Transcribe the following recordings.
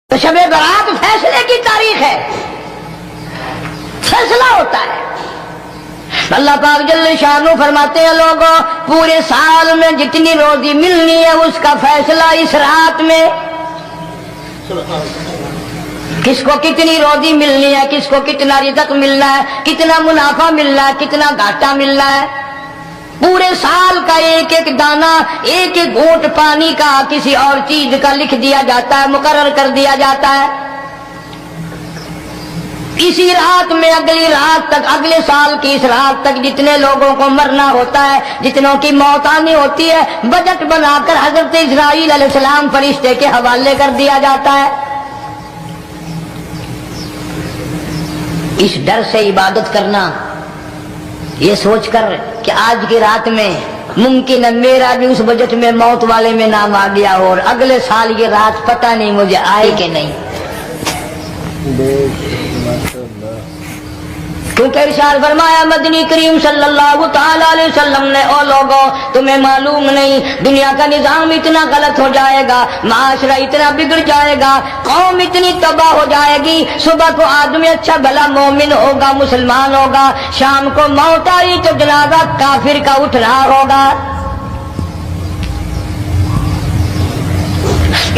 تو شب برات فیصلے کی تاریخ ہے، فیصلہ ہوتا ہے۔ اللہ پاک جل شانہ فرماتے ہیں لوگوں پورے سال میں جتنی روزی ملنی ہے اس کا فیصلہ اس رات میں، کس کو کتنی روزی ملنی ہے، کس کو کتنا رزق ملنا ہے، کتنا منافع ملنا ہے، کتنا گھاٹا ملنا ہے۔ پورے سال کا ایک ایک دانہ، ایک ایک گھونٹ پانی کا کسی اور چیز کا لکھ دیا جاتا ہے، مقرر کر دیا جاتا ہے۔ اسی رات میں اگلی رات تک، اگلے سال کی اس رات تک جتنے لوگوں کو مرنا ہوتا ہے، جتنوں کی موت آنی ہوتی ہے، بجٹ بنا کر حضرت اسرائیل علیہ السلام فرشتے کے حوالے کر دیا جاتا ہے۔ اس ڈر سے عبادت کرنا، یہ سوچ کر کہ آج کی رات میں ممکن ہے میرا بھی اس بجٹ میں موت والے میں نام آ گیا ہو، اور اگلے سال یہ رات پتہ نہیں مجھے آئے کہ نہیں، کیونکہ ارشاد فرمایا مدنی کریم صلی اللہ تعالی علیہ وسلم نے، او لوگوں تمہیں معلوم نہیں دنیا کا نظام اتنا غلط ہو جائے گا، معاشرہ اتنا بگڑ جائے گا، قوم اتنی تباہ ہو جائے گی، صبح کو آدمی اچھا بھلا مومن ہوگا، مسلمان ہوگا، شام کو موت آئی تو جنازہ کافر کا اٹھ رہا ہوگا۔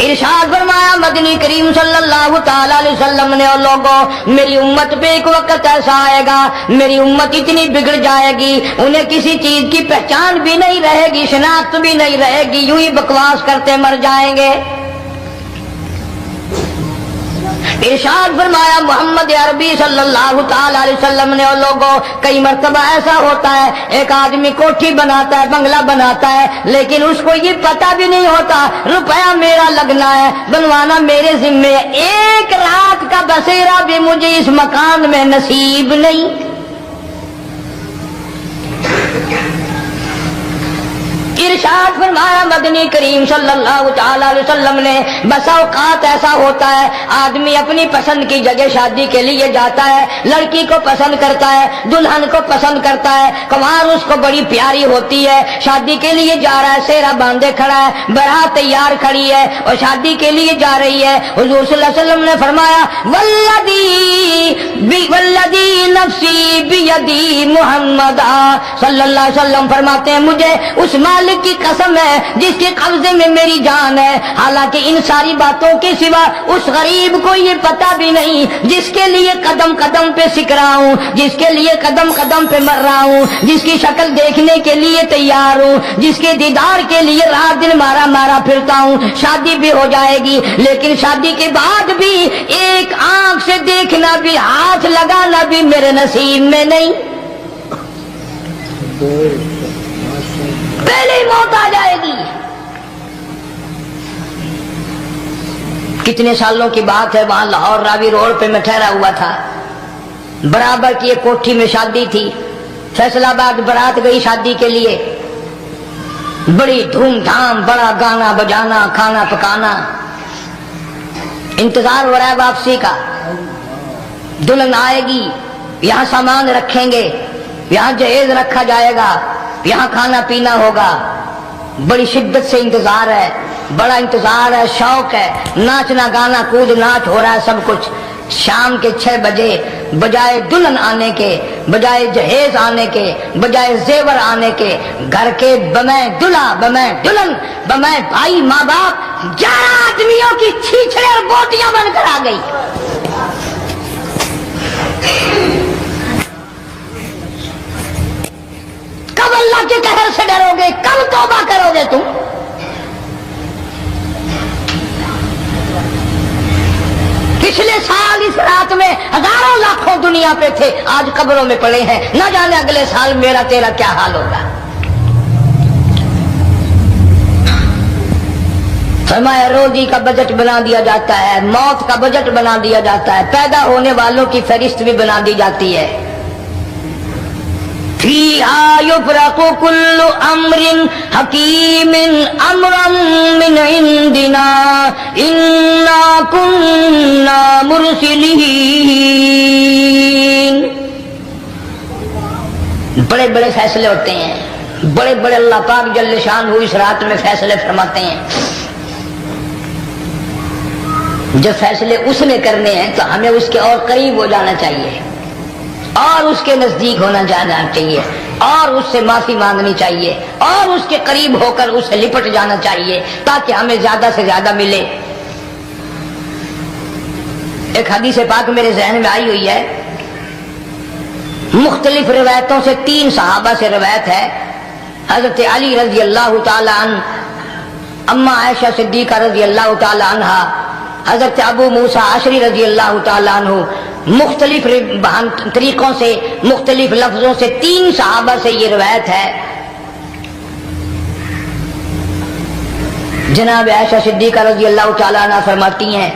ارشاد فرمایا مدنی کریم صلی اللہ تعالی علیہ وسلم نے، اور لوگوں میری امت پہ ایک وقت ایسا آئے گا، میری امت اتنی بگڑ جائے گی، انہیں کسی چیز کی پہچان بھی نہیں رہے گی، شناخت بھی نہیں رہے گی، یوں ہی بکواس کرتے مر جائیں گے۔ ارشاد فرمایا محمد عربی صلی اللہ تعالی علیہ وسلم نے، اور لوگوں کئی مرتبہ ایسا ہوتا ہے ایک آدمی کوٹھی بناتا ہے، بنگلہ بناتا ہے، لیکن اس کو یہ پتہ بھی نہیں ہوتا روپیہ میرا لگنا ہے، بنوانا میرے ذمے ہے، ایک رات کا بسیرا بھی مجھے اس مکان میں نصیب نہیں۔ ارشاد فرمایا مدنی کریم صلی اللہ تعالی علیہ وسلم نے، بس اوقات ایسا ہوتا ہے آدمی اپنی پسند کی جگہ شادی کے لیے جاتا ہے، لڑکی کو پسند کرتا ہے، دلہن کو پسند کرتا ہے، کنوار اس کو بڑی پیاری ہوتی ہے، شادی کے لیے جا رہا ہے، سہرا باندھے کھڑا ہے، بارات تیار کھڑی ہے اور شادی کے لیے جا رہی ہے۔ حضور صلی اللہ علیہ وسلم نے فرمایا والذی نفسی بیدی، محمد صلی اللہ علیہ وسلم فرماتے ہیں مجھے اس مالک کی قسم ہے جس کے قبضے میں میری جان ہے، حالانکہ ان ساری باتوں کے سوا اس غریب کو یہ پتہ بھی نہیں جس کے لیے قدم قدم پہ سیکھ رہا ہوں، جس کے لیے قدم قدم پہ مر رہا ہوں، جس کی شکل دیکھنے کے لیے تیار ہوں، جس کے دیدار کے لیے رات دن مارا مارا پھرتا ہوں۔ شادی بھی ہو جائے گی لیکن شادی کے بعد بھی ایک آنکھ سے دیکھنا بھی، ہاتھ لگانا بھی میرے نصیب میں نہیں، پہلے ہی موت آ جائے گی۔ کتنے سالوں کی بات ہے، وہاں لاہور راوی روڈ پہ میں ٹھہرا ہوا تھا، برابر کی ایک کوٹھی میں شادی تھی، فیصل آباد برات گئی شادی کے لیے، بڑی دھوم دھام، بڑا گانا بجانا، کھانا پکانا، انتظار ہو رہا ہے واپسی کا، دلہن آئے گی، یہاں سامان رکھیں گے، یہاں جہیز رکھا جائے گا، یہاں کھانا پینا ہوگا، بڑی شدت سے انتظار ہے، بڑا انتظار ہے، شوق ہے، ناچنا گانا کود ناچ ہو رہا ہے سب کچھ۔ شام کے 6 بجے بجائے دلہن آنے کے، بجائے جہیز آنے کے، بجائے زیور آنے کے، گھر کے بمیں دلہا، بمیں دلہن، بمیں بھائی ماں باپ 11 آدمیوں کی چھیچڑے اور بوٹیاں بن کر آ گئی۔ کب اللہ کے قہر سے ڈرو گے، کب توبہ کرو گے تم؟ پچھلے سال اس رات میں ہزاروں لاکھوں دنیا پہ تھے، آج قبروں میں پڑے ہیں، نہ جانے اگلے سال میرا تیرا کیا حال ہوگا۔ فرمایا روزی کا بجٹ بنا دیا جاتا ہے، موت کا بجٹ بنا دیا جاتا ہے، پیدا ہونے والوں کی فہرست بھی بنا دی جاتی ہے۔ فیہا یفرق کل امر حکیم امرا من عندنا انا کننا مرسلین۔ بڑے بڑے فیصلے ہوتے ہیں، بڑے بڑے اللہ پاک جل شانہ اس رات میں فیصلے فرماتے ہیں۔ جو فیصلے اس نے کرنے ہیں تو ہمیں اس کے اور قریب ہو جانا چاہیے اور اس کے نزدیک ہونا جانا چاہیے اور اس سے معافی مانگنی چاہیے اور اس کے قریب ہو کر اس سے لپٹ جانا چاہیے تاکہ ہمیں زیادہ سے زیادہ ملے۔ ایک حدیث پاک میرے ذہن میں آئی ہوئی ہے، مختلف روایتوں سے 3 صحابہ سے روایت ہے، حضرت علی رضی اللہ تعالی عنہ، اما عائشہ صدیقہ رضی اللہ تعالی عنہ، حضرت ابو موسیٰ اشعری رضی اللہ تعالی عنہ، مختلف طریقوں سے مختلف لفظوں سے 3 صحابہ سے یہ روایت ہے۔ جناب عائشہ صدیقہ رضی اللہ تعالی عنہ فرماتی ہیں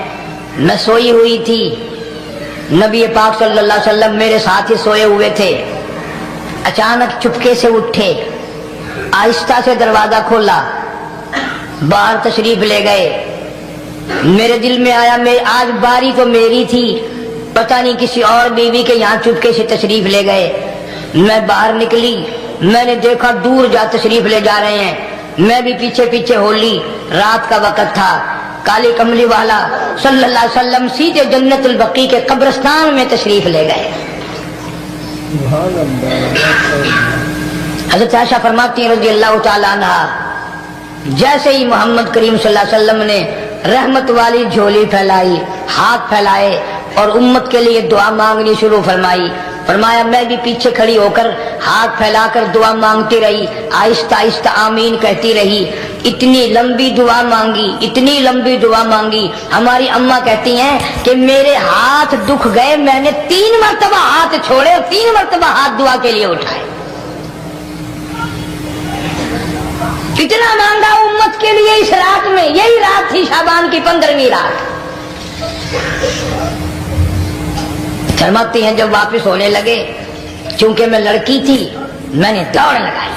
میں سوئی ہوئی تھی، نبی پاک صلی اللہ علیہ وسلم میرے ساتھ ہی سوئے ہوئے تھے، اچانک چپکے سے اٹھے، آہستہ سے دروازہ کھولا، باہر تشریف لے گئے۔ میرے دل میں آیا میں آج باری تو میری تھی، پتہ نہیں کسی اور بیوی کے یہاں چپکے سے تشریف لے گئے۔ میں باہر نکلی، میں نے دیکھا دور جا تشریف لے جا رہے ہیں، میں بھی پیچھے پیچھے ہو لی۔ رات کا وقت تھا، کالی کملی والا صلی اللہ علیہ وسلم سیدھے جنت البقیع کے قبرستان میں تشریف لے گئے۔ حضرت عائشہ فرماتی ہیں رضی اللہ تعالی عنہ، جیسے ہی محمد کریم صلی اللہ علیہ وسلم نے رحمت والی جھولی پھیلائی، ہاتھ پھیلائے اور امت کے لیے دعا مانگنی شروع فرمائی، فرمایا میں بھی پیچھے کھڑی ہو کر ہاتھ پھیلا کر دعا مانگتی رہی، آہستہ آہستہ آمین کہتی رہی۔ اتنی لمبی دعا مانگی، اتنی لمبی دعا مانگی، ہماری اماں کہتی ہیں کہ میرے ہاتھ دکھ گئے، میں نے 3 مرتبہ ہاتھ چھوڑے اور 3 مرتبہ ہاتھ دعا کے لیے اٹھائے۔ کتنا مانگا امت کے لیے اس رات میں، یہی رات تھی شعبان کی 15ویں رات۔ فرماتی ہیں جب واپس ہونے لگے، چونکہ میں لڑکی تھی میں نے دوڑ لگائی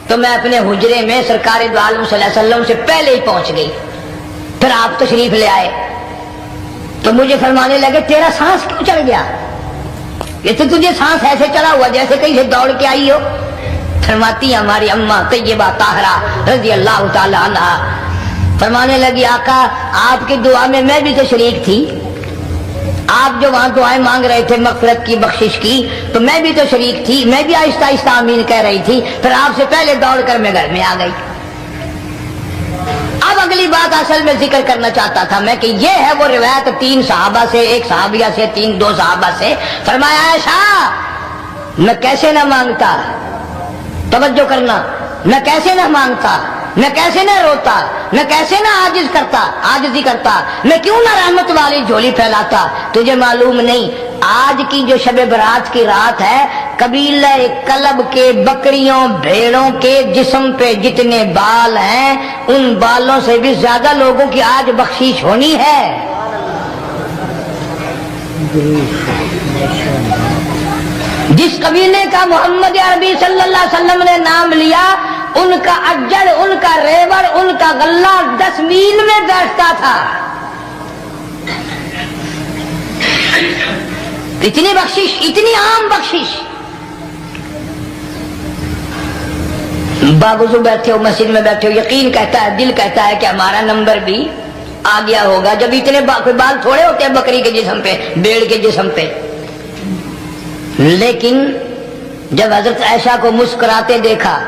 تو میں اپنے حجرے میں سرکار دو عالم صلی اللہ علیہ وسلم سے پہلے ہی پہنچ گئی۔ پھر آپ تشریف لے آئے تو مجھے فرمانے لگے تیرا سانس کیوں چڑھ گیا؟ یہ تو تجھے سانس ایسے چڑھا ہوا جیسے کہیں سے دوڑ کے آئی ہو۔ فرماتی ہماری اماں طیبہ طاہرہ رضی اللہ تعالی عنہ، فرمانے لگی آقا آپ کی دعا میں بھی تو شریک تھی، آپ جو وہاں دعائیں مانگ رہے تھے مغفرت کی بخشش کی تو میں بھی تو شریک تھی، میں بھی آہستہ آہستہ آمین کہہ رہی تھی، پھر آپ سے پہلے دوڑ کر میں گھر میں آ گئی۔ اب اگلی بات اصل میں ذکر کرنا چاہتا تھا میں کہ یہ ہے وہ روایت 3 صحابہ سے، 1 صحابیہ سے، 2 صحابہ سے۔ فرمایا عائشہ میں کیسے نہ مانگتا، توجہ کرنا، میں کیسے نہ مانگتا، میں کیسے نہ روتا، میں کیسے نہ عاجزی کرتا، میں کیوں نہ رحمت والی جھولی پھیلاتا۔ تجھے معلوم نہیں آج کی جو شب برات کی رات ہے، قبیلہ کلب کے بکریوں بھیڑوں کے جسم پہ جتنے بال ہیں ان بالوں سے بھی زیادہ لوگوں کی آج بخشش ہونی ہے۔ جس قبیلے کا محمد عربی صلی اللہ علیہ وسلم نے نام لیا ان کا اجڑ، ان کا ریوڑ، ان کا غلہ 10 میل میں بیٹھتا تھا۔ اتنی بخشش، اتنی عام بخشش۔ باوضو بیٹھے ہو، مسجد میں بیٹھے ہو، یقین کہتا ہے، دل کہتا ہے کہ ہمارا نمبر بھی آ گیا ہوگا جب اتنے بال تھوڑے ہوتے ہیں بکری کے جسم پہ، بھیڑ کے جسم پہ۔ لیکن جب حضرت عائشہ کو مسکراتے دیکھا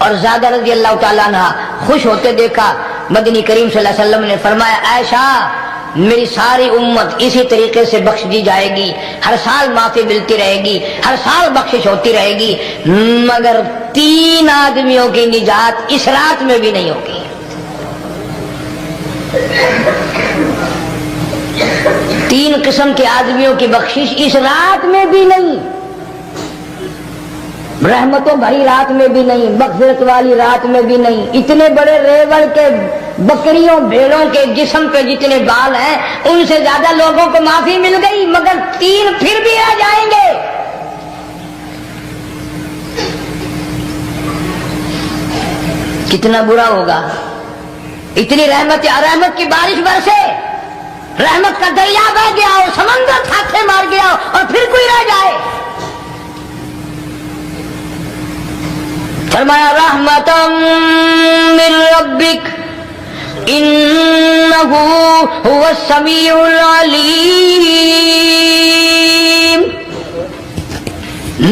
اور زیادہ رضی اللہ تعالیٰ عنہ خوش ہوتے دیکھا، مدنی کریم صلی اللہ علیہ وسلم نے فرمایا عائشہ میری ساری امت اسی طریقے سے بخش دی جائے گی، ہر سال معافی ملتی رہے گی، ہر سال بخشش ہوتی رہے گی، مگر 3 آدمیوں کی نجات اس رات میں بھی نہیں ہوگی۔ 3 قسم کے آدمیوں کی بخشش اس رات میں بھی نہیں، رحمتوں بھری رات میں بھی نہیں، مغفرت والی رات میں بھی نہیں۔ اتنے بڑے ریوڑ کے بکریوں بھیڑوں کے جسم پہ جتنے بال ہیں ان سے زیادہ لوگوں کو معافی مل گئی، مگر 3 پھر بھی آ جائیں گے۔ کتنا برا ہوگا، اتنی رحمت کی بارش برسے، رحمت کا دریا بہ گیا ہو، سمندر تھاکے مار گیا ہو اور پھر کوئی رہ جائے۔ فرمایا رحمتم من ربک انہ هو السمیع العلیم۔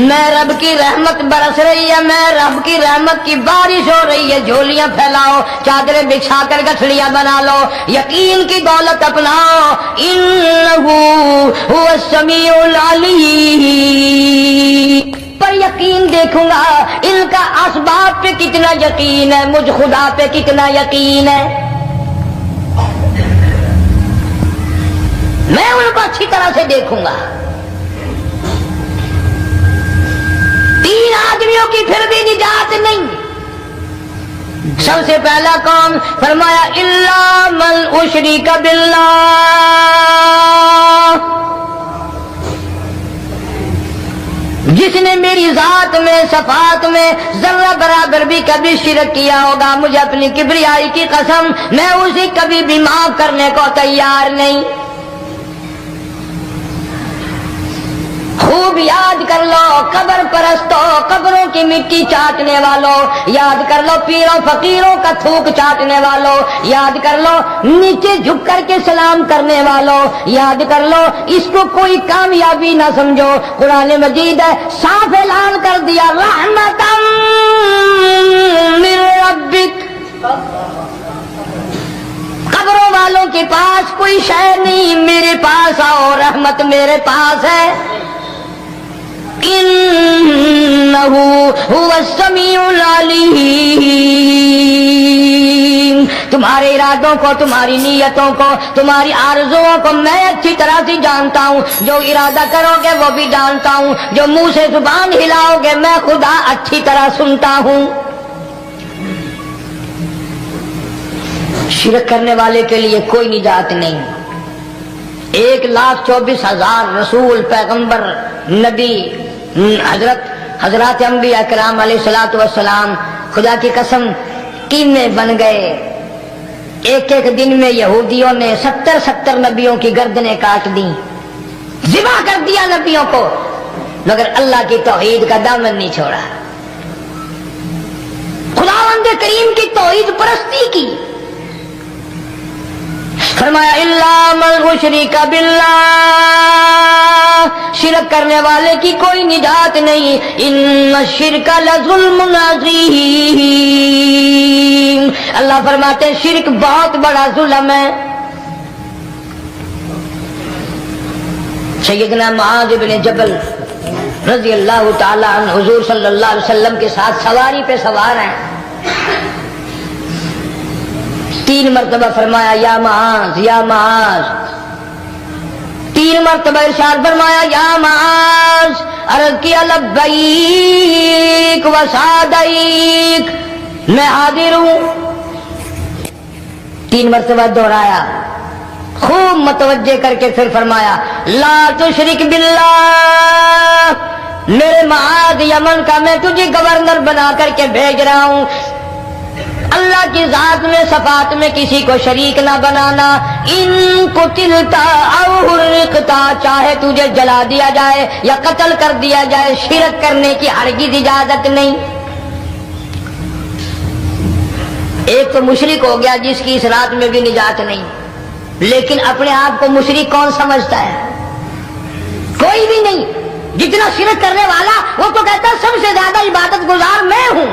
میں رب کی رحمت برس رہی ہے، میں رب کی رحمت کی بارش ہو رہی ہے، جھولیاں پھیلاؤ، چادریں بچھا کر گٹھڑیاں بنا لو، یقین کی دولت اپناؤ۔ انہ هو السمیع العلیم، پر یقین دیکھوں گا ان کا اسباب پہ کتنا یقین ہے، مجھ خدا پہ کتنا یقین ہے۔ میں ان کو اچھی طرح سے دیکھوں گا۔ تین آدمیوں کی پھر بھی نجات نہیں۔ سب سے پہلا کون؟ فرمایا الا من اشرک باللہ، جس نے میری ذات میں صفات میں ذرہ برابر بھی کبھی شرک کیا ہوگا، مجھے اپنی کبریائی کی قسم میں اسے کبھی بھی معاف کرنے کو تیار نہیں۔ خوب یاد کر لو قبر پرستوں، قبروں کی مٹی چاٹنے والوں، یاد کر لو پیروں فقیروں کا تھوک چاٹنے والوں، یاد کر لو نیچے جھک کر کے سلام کرنے والوں، یاد کر لو اس کو کوئی کامیابی نہ سمجھو۔ قرآن مجید ہے صاف اعلان کر دیا رحمتم من ربک، قبروں والوں کے پاس کوئی شے نہیں، میرے پاس آؤ، رحمت میرے پاس ہے۔ انہ هو السمیع العلیم، تمہارے ارادوں کو، تمہاری نیتوں کو، تمہاری آرزوؤں کو میں اچھی طرح سے جانتا ہوں۔ جو ارادہ کرو گے وہ بھی جانتا ہوں، جو منہ سے زبان ہلاؤ گے میں خدا اچھی طرح سنتا ہوں۔ شرک کرنے والے کے لیے کوئی نجات نہیں۔ 1,24,000 رسول، پیغمبر، نبی، حضرات انبیاء کرام علیہ الصلوۃ والسلام خدا کی قسم کینے بن گئے۔ ایک ایک دن میں یہودیوں نے 70 نبیوں کی گردنیں کاٹ دی، ذبح کر دیا نبیوں کو، مگر اللہ کی توحید کا دامن نہیں چھوڑا، خداوند کریم کی توحید پرستی کی۔ فرمایا الا من اشرک باللہ، شرک کرنے والے کی کوئی نجات نہیں۔ ان الشرک لظلم عظیم، اللہ فرماتے ہیں شرک بہت بڑا ظلم ہے۔ سیدنا معاذ بن جبل رضی اللہ تعالی عنہ حضور صلی اللہ علیہ وسلم کے ساتھ سواری پہ سوار ہیں، 3 مرتبہ فرمایا یا معاذ یا معاذ، 3 مرتبہ ارشاد فرمایا یا معاذ، عرض کیا لبیک و سعدیک، میں حاضر ہوں، 3 مرتبہ دہرایا، خوب متوجہ کر کے پھر فرمایا لا تشرک باللہ، میرے معاذ یمن کا میں تجھے گورنر بنا کر کے بھیج رہا ہوں، اللہ کی ذات میں صفات میں کسی کو شریک نہ بنانا۔ ان قتلتا او حرقتا، چاہے تجھے جلا دیا جائے یا قتل کر دیا جائے، شرک کرنے کی ہرگز اجازت نہیں۔ ایک تو مشرک ہو گیا جس کی اس رات میں بھی نجات نہیں، لیکن اپنے آپ کو مشرک کون سمجھتا ہے؟ کوئی بھی نہیں۔ جتنا شرک کرنے والا وہ تو کہتا ہے سب سے زیادہ عبادت گزار میں ہوں،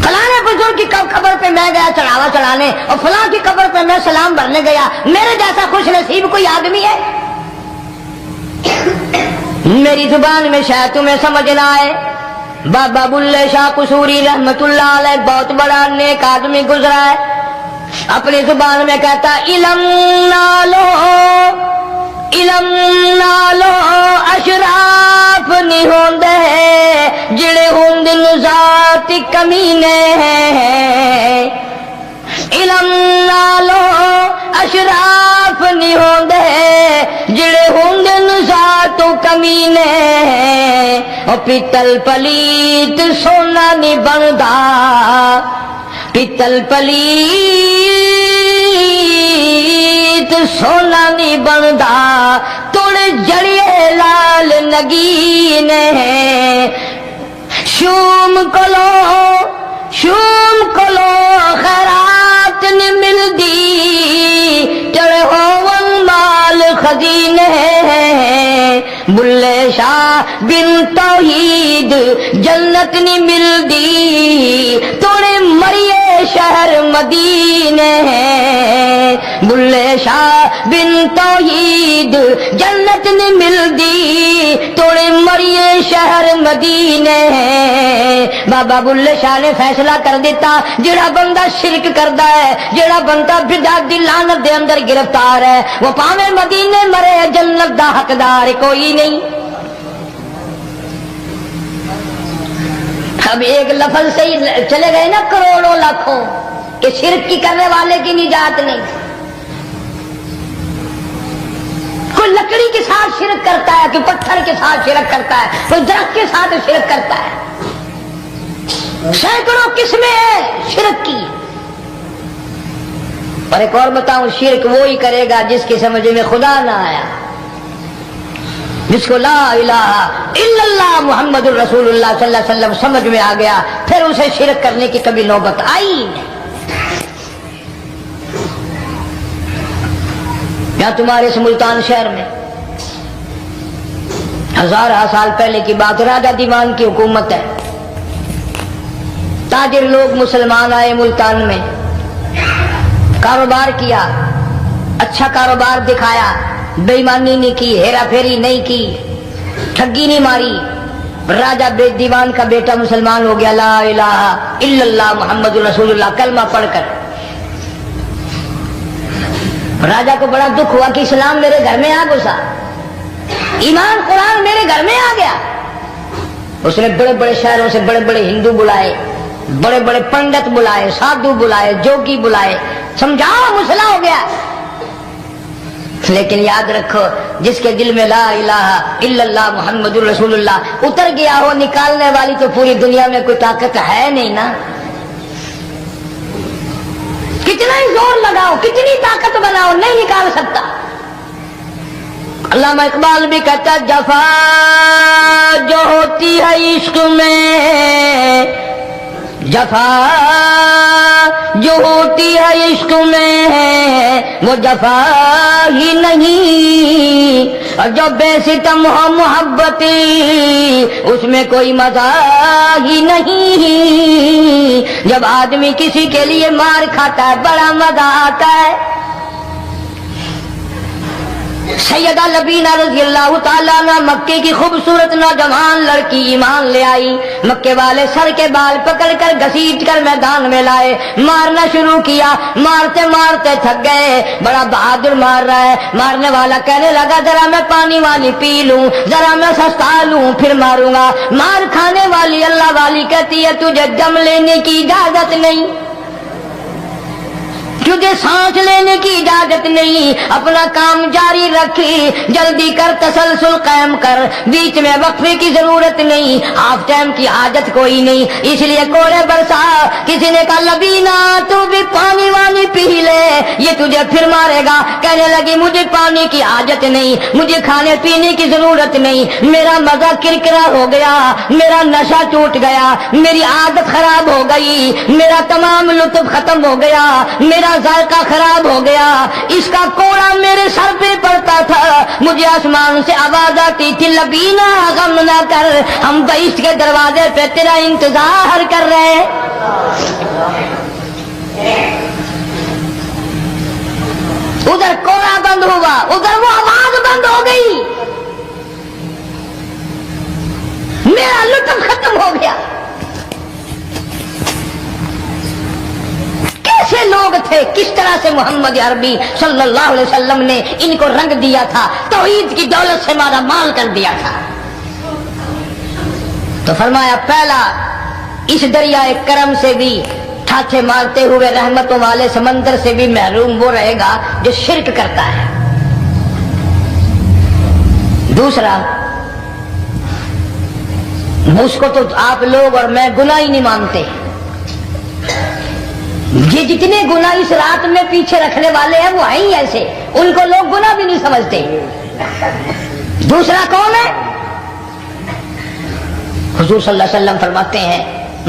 فلاں بزرگ کی قبر پہ میں گیا چڑھاوا چڑھانے اور فلاں کی قبر پہ میں سلام بھرنے گیا، میرے جیسا خوش نصیب کوئی آدمی ہے؟ میری زبان میں شاید تمہیں سمجھ نہ آئے، بابا بلے شاہ قصوری رحمت اللہ علیہ بہت بڑا نیک آدمی گزرا ہے، اپنی زبان میں کہتا علم نالو اشراف نہیں ہوندے جڑے ہوندے ذات کمینے، علم نالو اشراف نہیں ہوندے جڑے ہوندے ذات کمینے، او پیتل پلیت سونا نہیں بندا، پیتل پلیت سونا نہیں بندا، توڑ جڑیے لال نگینے، شوم کلو خیرات نی ملدی چڑے ہون مال خزینے بلے شاہ بن توحید جنت نی ملدی توڑے مریے شہر مدینے بلے شاہ بن توحید جنت نی ملدی توڑے مریے شہر مدینے بابا بلے شاہ نے فیصلہ کر دیتا جڑا بندہ شرک کردا ہے جڑا بندہ بدعت دی لعنت دے اندر گرفتار ہے وہ پاویں مدینے مرے جنت دا حقدار کوئی نہیں. اب ایک لفظ سے ہی چلے گئے نا کروڑوں لاکھوں کہ شرک کی کرنے والے کی نجات نہیں. کوئی لکڑی کے ساتھ شرک کرتا ہے کوئی پتھر کے ساتھ شرک کرتا ہے کوئی درخت کے ساتھ شرک کرتا ہے. سینکڑوں قسمیں ہیں شرک کی. اور ایک اور بتاؤں شرک وہی کرے گا جس کی سمجھ میں خدا نہ آیا جس کو لا الہ الا اللہ محمد الرسول اللہ صلی اللہ علیہ وسلم سمجھ میں آ گیا پھر اسے شرک کرنے کی کبھی نوبت آئی نہیں. یا تمہارے اس ملتان شہر میں ہزارہ سال پہلے کی بات راجہ دیوان کی حکومت ہے. تاجر لوگ مسلمان آئے ملتان میں کاروبار کیا اچھا کاروبار دکھایا بے ایمانی نہیں کی ہیرا پھیری نہیں کی ٹھگی نہیں ماری. راجہ دیوان کا بیٹا مسلمان ہو گیا لا الہ الا اللہ محمد رسول اللہ کلمہ پڑھ کر. راجہ کو بڑا دکھ ہوا کہ اسلام میرے گھر میں آ گھسا ایمان قرآن میرے گھر میں آ گیا. اس نے بڑے بڑے شہروں سے بڑے بڑے ہندو بلائے بڑے بڑے پنڈت بلائے سادھو بلائے جوگی بلائے سمجھاؤ مسئلہ ہو گیا. لیکن یاد رکھو جس کے دل میں لا الہ الا اللہ محمد رسول اللہ اتر گیا ہو نکالنے والی تو پوری دنیا میں کوئی طاقت ہے نہیں نا. کتنا ہی زور لگاؤ کتنی طاقت بناؤ نہیں نکال سکتا. علامہ اقبال بھی کہتا جفا جو ہوتی ہے عشق میں جفا جو ہوتی ہے عشق میں وہ جفا ہی نہیں اور جو بے ستم ہو محبتی اس میں کوئی مزہ ہی نہیں. جب آدمی کسی کے لیے مار کھاتا ہے بڑا مزہ آتا ہے. سیدہ لبینہ رضی اللہ تعالیٰ عنہ مکے کی خوبصورت نوجوان لڑکی ایمان لے آئی. مکے والے سر کے بال پکڑ کر گھسیٹ کر میدان میں لائے مارنا شروع کیا. مارتے مارتے تھک گئے بڑا بہادر مار رہا ہے. مارنے والا کہنے لگا ذرا میں پانی وانی پی لوں ذرا میں سستا لوں پھر ماروں گا. مار کھانے والی اللہ والی کہتی ہے تجھے دم لینے کی اجازت نہیں تجھے سانس لینے کی اجازت نہیں. اپنا کام جاری رکھ جلدی کر تسلسل قائم کر بیچ میں وقفے کی ضرورت نہیں ہاف ٹائم کی حاجت کوئی نہیں. اس لیے کوڑے برسا. کسی نے کہا لبینہ تو بھی پانی وانی پی لے یہ تجھے پھر مارے گا. کہنے لگی مجھے پانی کی حاجت نہیں مجھے کھانے پینے کی ضرورت نہیں میرا مزہ کرکرا ہو گیا میرا نشہ ٹوٹ گیا میری عادت خراب ہو گئی میرا تمام لطف ختم ہو گیا میرا ذائقہ خراب ہو گیا. اس کا کوڑا میرے سر پہ پڑتا تھا مجھے آسمان سے آواز آتی تھی لبینہ غم نہ کر ہم بہشت کے دروازے پہ تیرا انتظار کر رہے ہیں. ادھر کوڑا بند ہوا ادھر وہ آواز بند ہو گئی میرا لطف ختم ہو گیا. کیسے لوگ تھے کس طرح سے محمد عربی صلی اللہ علیہ وسلم نے ان کو رنگ دیا تھا توحید کی دولت سے مالا مال کر دیا تھا. تو فرمایا پہلا اس دریائے کرم سے بھی ٹھاٹھے مارتے ہوئے رحمتوں والے سمندر سے بھی محروم وہ رہے گا جو شرک کرتا ہے. دوسرا اس کو تو آپ لوگ اور میں گناہ ہی نہیں مانتے. یہ جتنے گناہ اس رات میں پیچھے رکھنے والے ہیں وہ ہیں ہی ایسے ان کو لوگ گناہ بھی نہیں سمجھتے. دوسرا کون ہے؟ حضور صلی اللہ علیہ وسلم فرماتے ہیں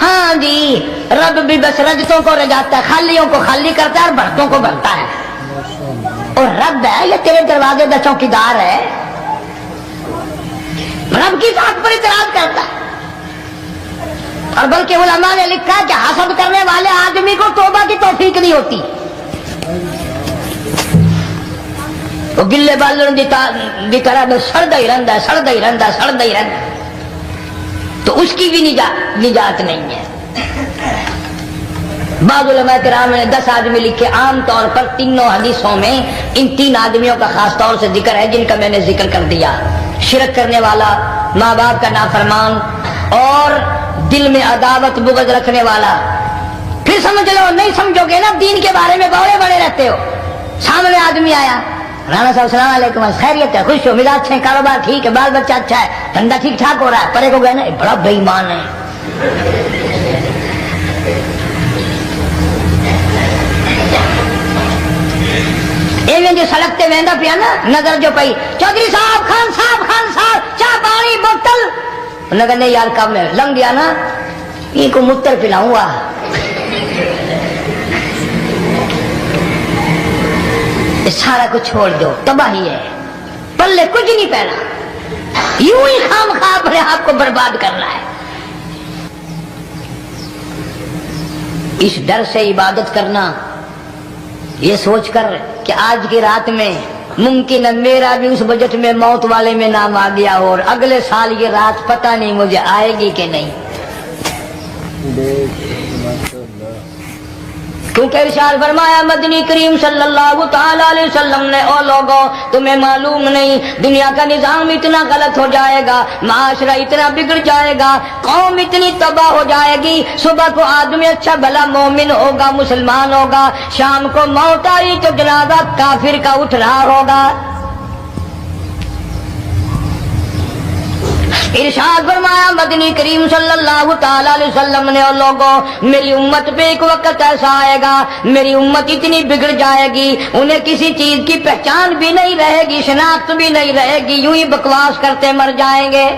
ہاں جی رب بھی بس رجتوں کو رجاتا ہے، خالیوں کو خالی کرتا ہے اور بھرتوں کو بھرتا ہے، اور رب ہے یہ تیرے دروازے کا چوکیدار ہے، رب کی ذات پر اعتراض کرتا ہے۔ اور بلکہ علماء نے لکھا کہ حسد کرنے والے آدمی کو توبہ کی توفیق نہیں ہوتی، وہ گلے بالوں کی طرح بس سڑتا ہی رہتا ہے، سڑتا ہی رہتا ہے، سڑتا ہی رہتا ہے، تو اس کی بھی نجات نہیں ہے۔ بعض علماء کرام نے 10 آدمی لکھے، عام طور پر تینوں حدیثوں میں ان 3 آدمیوں کا خاص طور سے ذکر ہے جن کا میں نے ذکر کر دیا، شرک کرنے والا، ماں باپ کا نافرمان، اور دل میں عداوت بغض رکھنے والا۔ پھر سمجھ لو، نہیں سمجھو گے نا دین کے بارے میں بڑے بڑے رہتے ہو۔ سامنے آدمی آیا، رانا صاحب السلام علیکم، خیریت ہے، خوش ہو، مزاج اچھے، کاروبار ٹھیک ہے، بال بچہ اچھا ہے، دھندا ٹھیک ٹھاک ہو رہا ہے، پرے کو گئے نا بڑا بے ایمان ہے۔ جو سڑکتے وہدا پیا نا، نظر جو پئی، چودھری صاحب، خان صاحب چاہ پانی بوتل، نگر نہیں یار کب میں لنگ گیا نا، یہ کو متر پلاؤں گا، سارا کچھ چھوڑ دو، تباہی ہے، پلے کچھ نہیں پہنا، یوں ہی خام خواہ اپنے آپ کو برباد کرنا ہے۔ اس ڈر سے عبادت کرنا، یہ سوچ کر کہ آج کی رات میں ممکن ہے میرا بھی اس بجٹ میں موت والے میں نام آ گیا ہو، اور اگلے سال یہ رات پتہ نہیں مجھے آئے گی کہ نہیں، کیونکہ ارشاد فرمایا مدنی کریم صلی اللہ تعالی علیہ وسلم نے، او لوگوں تمہیں معلوم نہیں دنیا کا نظام اتنا غلط ہو جائے گا، معاشرہ اتنا بگڑ جائے گا، قوم اتنی تباہ ہو جائے گی، صبح کو آدمی اچھا بھلا مومن ہوگا، مسلمان ہوگا، شام کو موت آئی تو جنازہ کافر کا اٹھ رہا ہوگا۔ ارشاد فرمایا مدنی کریم صلی اللہ تعالی علیہ وسلم نے، اور لوگوں میری امت پہ ایک وقت ایسا آئے گا، میری امت اتنی بگڑ جائے گی، انہیں کسی چیز کی پہچان بھی نہیں رہے گی، شناخت بھی نہیں رہے گی، یوں ہی بکواس کرتے مر جائیں گے۔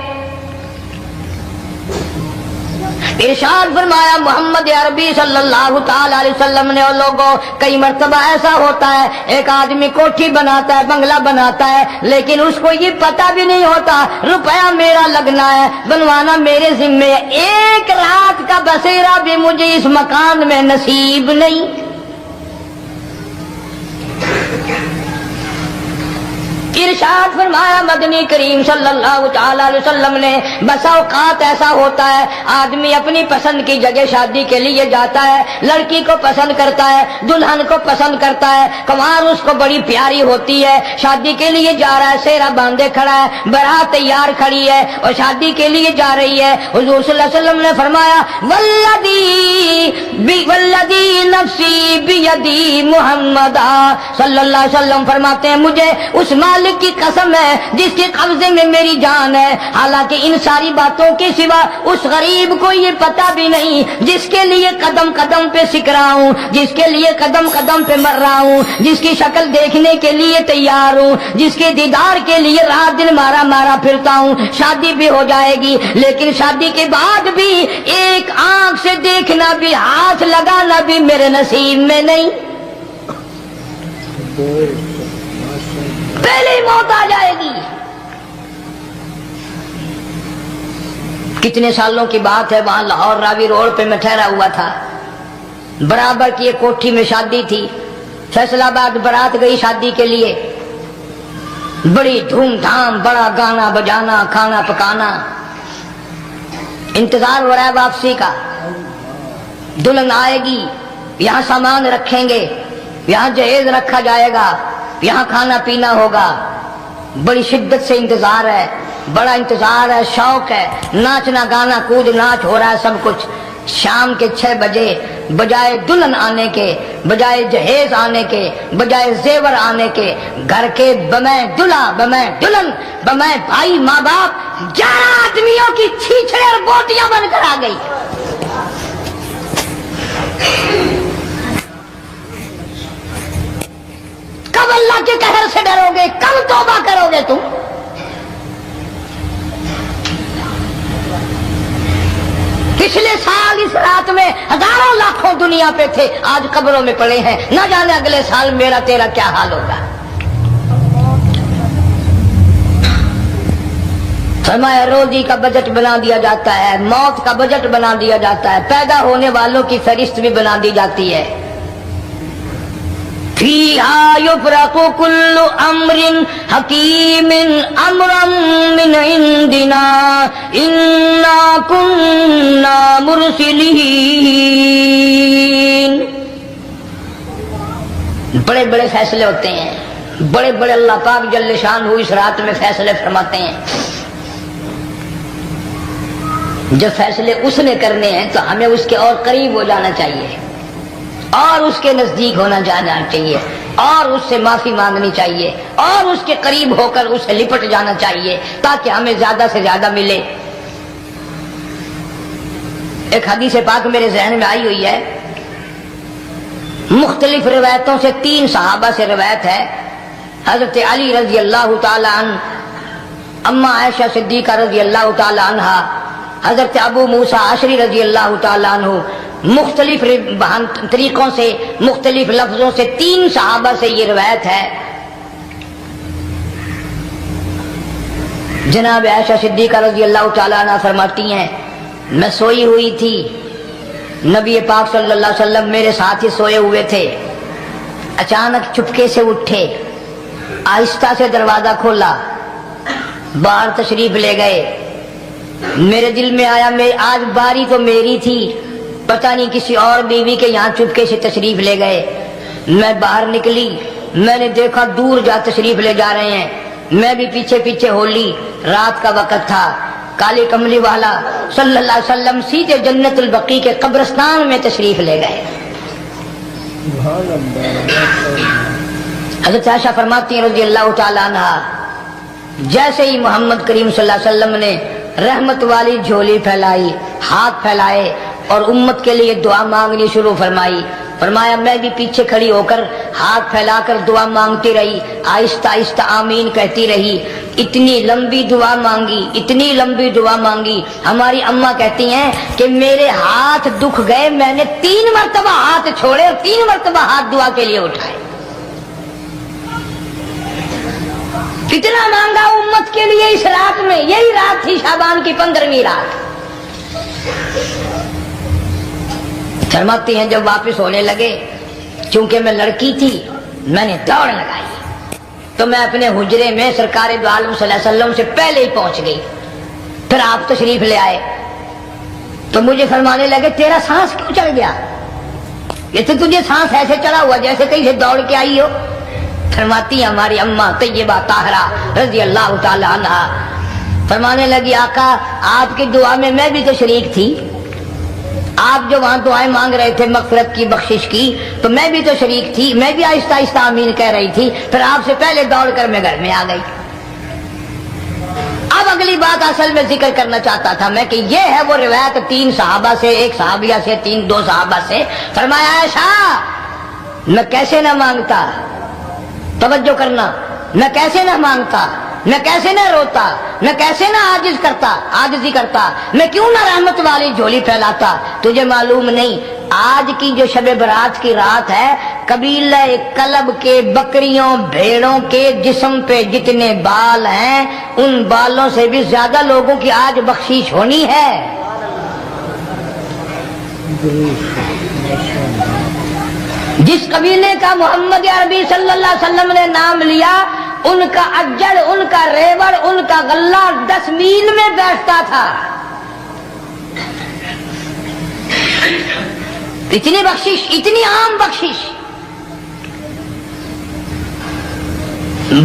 ارشاد فرمایا محمد عربی صلی اللہ تعالی علیہ وسلم نے، اور لوگوں کئی مرتبہ ایسا ہوتا ہے ایک آدمی کوٹھی بناتا ہے، بنگلہ بناتا ہے، لیکن اس کو یہ پتہ بھی نہیں ہوتا روپیہ میرا لگنا ہے، بنوانا میرے ذمے ہے، ایک رات کا بسیرا بھی مجھے اس مکان میں نصیب نہیں۔ ارشاد فرمایا مدنی کریم صلی اللہ تعالی علیہ وسلم نے، بسا اوقات ایسا ہوتا ہے آدمی اپنی پسند کی جگہ شادی کے لیے جاتا ہے، لڑکی کو پسند کرتا ہے، دلہن کو پسند کرتا ہے، کمار اس کو بڑی پیاری ہوتی ہے، شادی کے لیے جا رہا ہے، سیرا باندھے کھڑا ہے، بارات تیار کھڑی ہے اور شادی کے لیے جا رہی ہے۔ حضور صلی اللہ علیہ وسلم نے فرمایا والذی نفسی بیدی، محمد صلی اللہ علیہ وسلم فرماتے ہیں مجھے اس مالک کی قسم ہے جس کے قبضے میں میری جان ہے، حالانکہ ان ساری باتوں کے سوا اس غریب کو یہ پتہ بھی نہیں جس کے لیے قدم قدم پہ سیکھ رہا ہوں، جس کے لیے قدم قدم پہ مر رہا ہوں، جس کی شکل دیکھنے کے لیے تیار ہوں، جس کے دیدار کے لیے رات دن مارا مارا پھرتا ہوں۔ شادی بھی ہو جائے گی لیکن شادی کے بعد بھی ایک آنکھ سے دیکھنا بھی، ہاتھ لگانا بھی میرے نصیب میں نہیں، پہلے ہی موت آ جائے گی۔ کتنے سالوں کی بات ہے، وہاں لاہور راوی روڈ پہ میں ٹھہرا ہوا تھا، برابر کی ایک کوٹھی میں شادی تھی، فیصل آباد برات گئی شادی کے لیے، بڑی دھوم دھام، بڑا گانا بجانا، کھانا پکانا، انتظار ہو رہا ہے واپسی کا، دلہن آئے گی، یہاں سامان رکھیں گے، یہاں جہیز رکھا جائے گا، یہاں کھانا پینا ہوگا، بڑی شدت سے انتظار ہے، بڑا انتظار ہے، شوق ہے، ناچنا گانا کود ناچ ہو رہا ہے سب کچھ۔ شام کے 6 بجے بجائے دلہن آنے کے، بجائے جہیز آنے کے، بجائے زیور آنے کے، گھر کے بمیں دلہا، بمیں دلہن، بمیں بھائی ماں باپ 11 آدمیوں کی چھیچڑے اور بوٹیاں بن کر آ گئی۔ کب اللہ کے قہر سے ڈرو گے، کب توبہ کرو گے تم؟ پچھلے سال اس رات میں ہزاروں لاکھوں دنیا پہ تھے، آج قبروں میں پڑے ہیں، نہ جانے اگلے سال میرا تیرا کیا حال ہوگا۔ فرمایا روزی کا بجٹ بنا دیا جاتا ہے، موت کا بجٹ بنا دیا جاتا ہے، پیدا ہونے والوں کی فہرست بھی بنا دی جاتی ہے۔ فیہا یفرق کل امر حکیم امرا من عندنا انا کنا مرسلین۔ بڑے بڑے فیصلے ہوتے ہیں، بڑے بڑے اللہ پاک جل شان اس رات میں فیصلے فرماتے ہیں۔ جب فیصلے اس نے کرنے ہیں تو ہمیں اس کے اور قریب ہو جانا چاہیے، اور اس کے نزدیک ہونا جانا چاہیے، اور اس سے معافی مانگنی چاہیے، اور اس کے قریب ہو کر اس سے لپٹ جانا چاہیے تاکہ ہمیں زیادہ سے زیادہ ملے۔ ایک حدیث پاک میرے ذہن میں آئی ہوئی ہے، مختلف روایتوں سے 3 صحابہ سے روایت ہے، حضرت علی رضی اللہ تعالی عنہ، اما عائشہ صدیقہ رضی اللہ تعالی عنہا، حضرت ابو موسیٰ اشعری رضی اللہ تعالیٰ عنہ، مختلف طریقوں سے مختلف لفظوں سے 3 صحابہ سے یہ روایت ہے۔ جناب عائشہ صدیقہ رضی اللہ تعالیٰ عنہ فرماتی ہیں میں سوئی ہوئی تھی، نبی پاک صلی اللہ علیہ وسلم میرے ساتھ ہی سوئے ہوئے تھے، اچانک چپکے سے اٹھے، آہستہ سے دروازہ کھولا، باہر تشریف لے گئے۔ میرے دل میں آیا آج باری تو میری تھی، پتہ نہیں کسی اور بیوی کے یہاں چپکے سے تشریف لے گئے۔ میں باہر نکلی، میں نے دیکھا دور جا تشریف لے جا رہے ہیں، میں بھی پیچھے پیچھے ہو لی۔ رات کا وقت تھا، کالی کملی والا صلی اللہ علیہ وسلم سیدھے جنت البقیع کے قبرستان میں تشریف لے گئے۔ حضرت عائشہ فرماتی ہیں رضی اللہ تعالیٰ عنہ، جیسے ہی محمد کریم صلی اللہ علیہ وسلم نے رحمت والی جھولی پھیلائی، ہاتھ پھیلائے اور امت کے لیے دعا مانگنی شروع فرمائی، فرمایا میں بھی پیچھے کھڑی ہو کر ہاتھ پھیلا کر دعا مانگتی رہی، آہستہ آہستہ آمین کہتی رہی۔ اتنی لمبی دعا مانگی، اتنی لمبی دعا مانگی، ہماری اماں کہتی ہیں کہ میرے ہاتھ دکھ گئے، میں نے 3 مرتبہ ہاتھ چھوڑے اور 3 مرتبہ ہاتھ دعا کے لیے اٹھائے۔ کتنا مانگا امت کے لیے اس رات میں، یہی رات تھی شعبان کی 15ویں رات۔ فرماتی ہیں جب واپس ہونے لگے، چونکہ میں لڑکی تھی میں نے دوڑ لگائی تو میں اپنے حجرے میں سرکار دو عالم صلی اللہ علیہ وسلم سے پہلے ہی پہنچ گئی۔ پھر آپ تشریف لے آئے تو مجھے فرمانے لگے تیرا سانس کیوں چڑھ گیا؟ یہ تو تجھے سانس ایسے چڑھا ہوا جیسے کہیں سے دوڑ کے آئی ہو۔ فرماتی ہیں ہماری اماں طیبہ طاہرہ رضی اللہ تعالی عنہ، فرمانے لگی آقا آپ کی دعا میں بھی تو شریک تھی، آپ جو وہاں دعائیں مانگ رہے تھے مغفرت کی بخشش کی تو میں بھی تو شریک تھی، میں بھی آہستہ آہستہ آمین کہہ رہی تھی، پھر آپ سے پہلے دوڑ کر میں گھر میں آ گئی۔ اب اگلی بات اصل میں ذکر کرنا چاہتا تھا میں کہ یہ ہے وہ روایت 3 صحابہ سے، 1 صحابیہ سے، 2 صحابہ سے۔ فرمایا عائشہ میں کیسے نہ مانگتا، توجہ کرنا، میں کیسے نہ مانگتا، میں کیسے نہ روتا، میں کیسے نہ عاجزی کرتا، میں کیوں نہ رحمت والی جھولی پھیلاتا۔ تجھے معلوم نہیں آج کی جو شب برات کی رات ہے، قبیلہ کلب کے بکریوں بھیڑوں کے جسم پہ جتنے بال ہیں ان بالوں سے بھی زیادہ لوگوں کی آج بخشش ہونی ہے۔ جس قبیلے کا محمد عربی صلی اللہ علیہ وسلم نے نام لیا، ان کا اجڑ، ان کا ریوڑ، ان کا غلہ 10 میل میں بیٹھتا تھا۔ اتنی بخشش، اتنی عام بخشش۔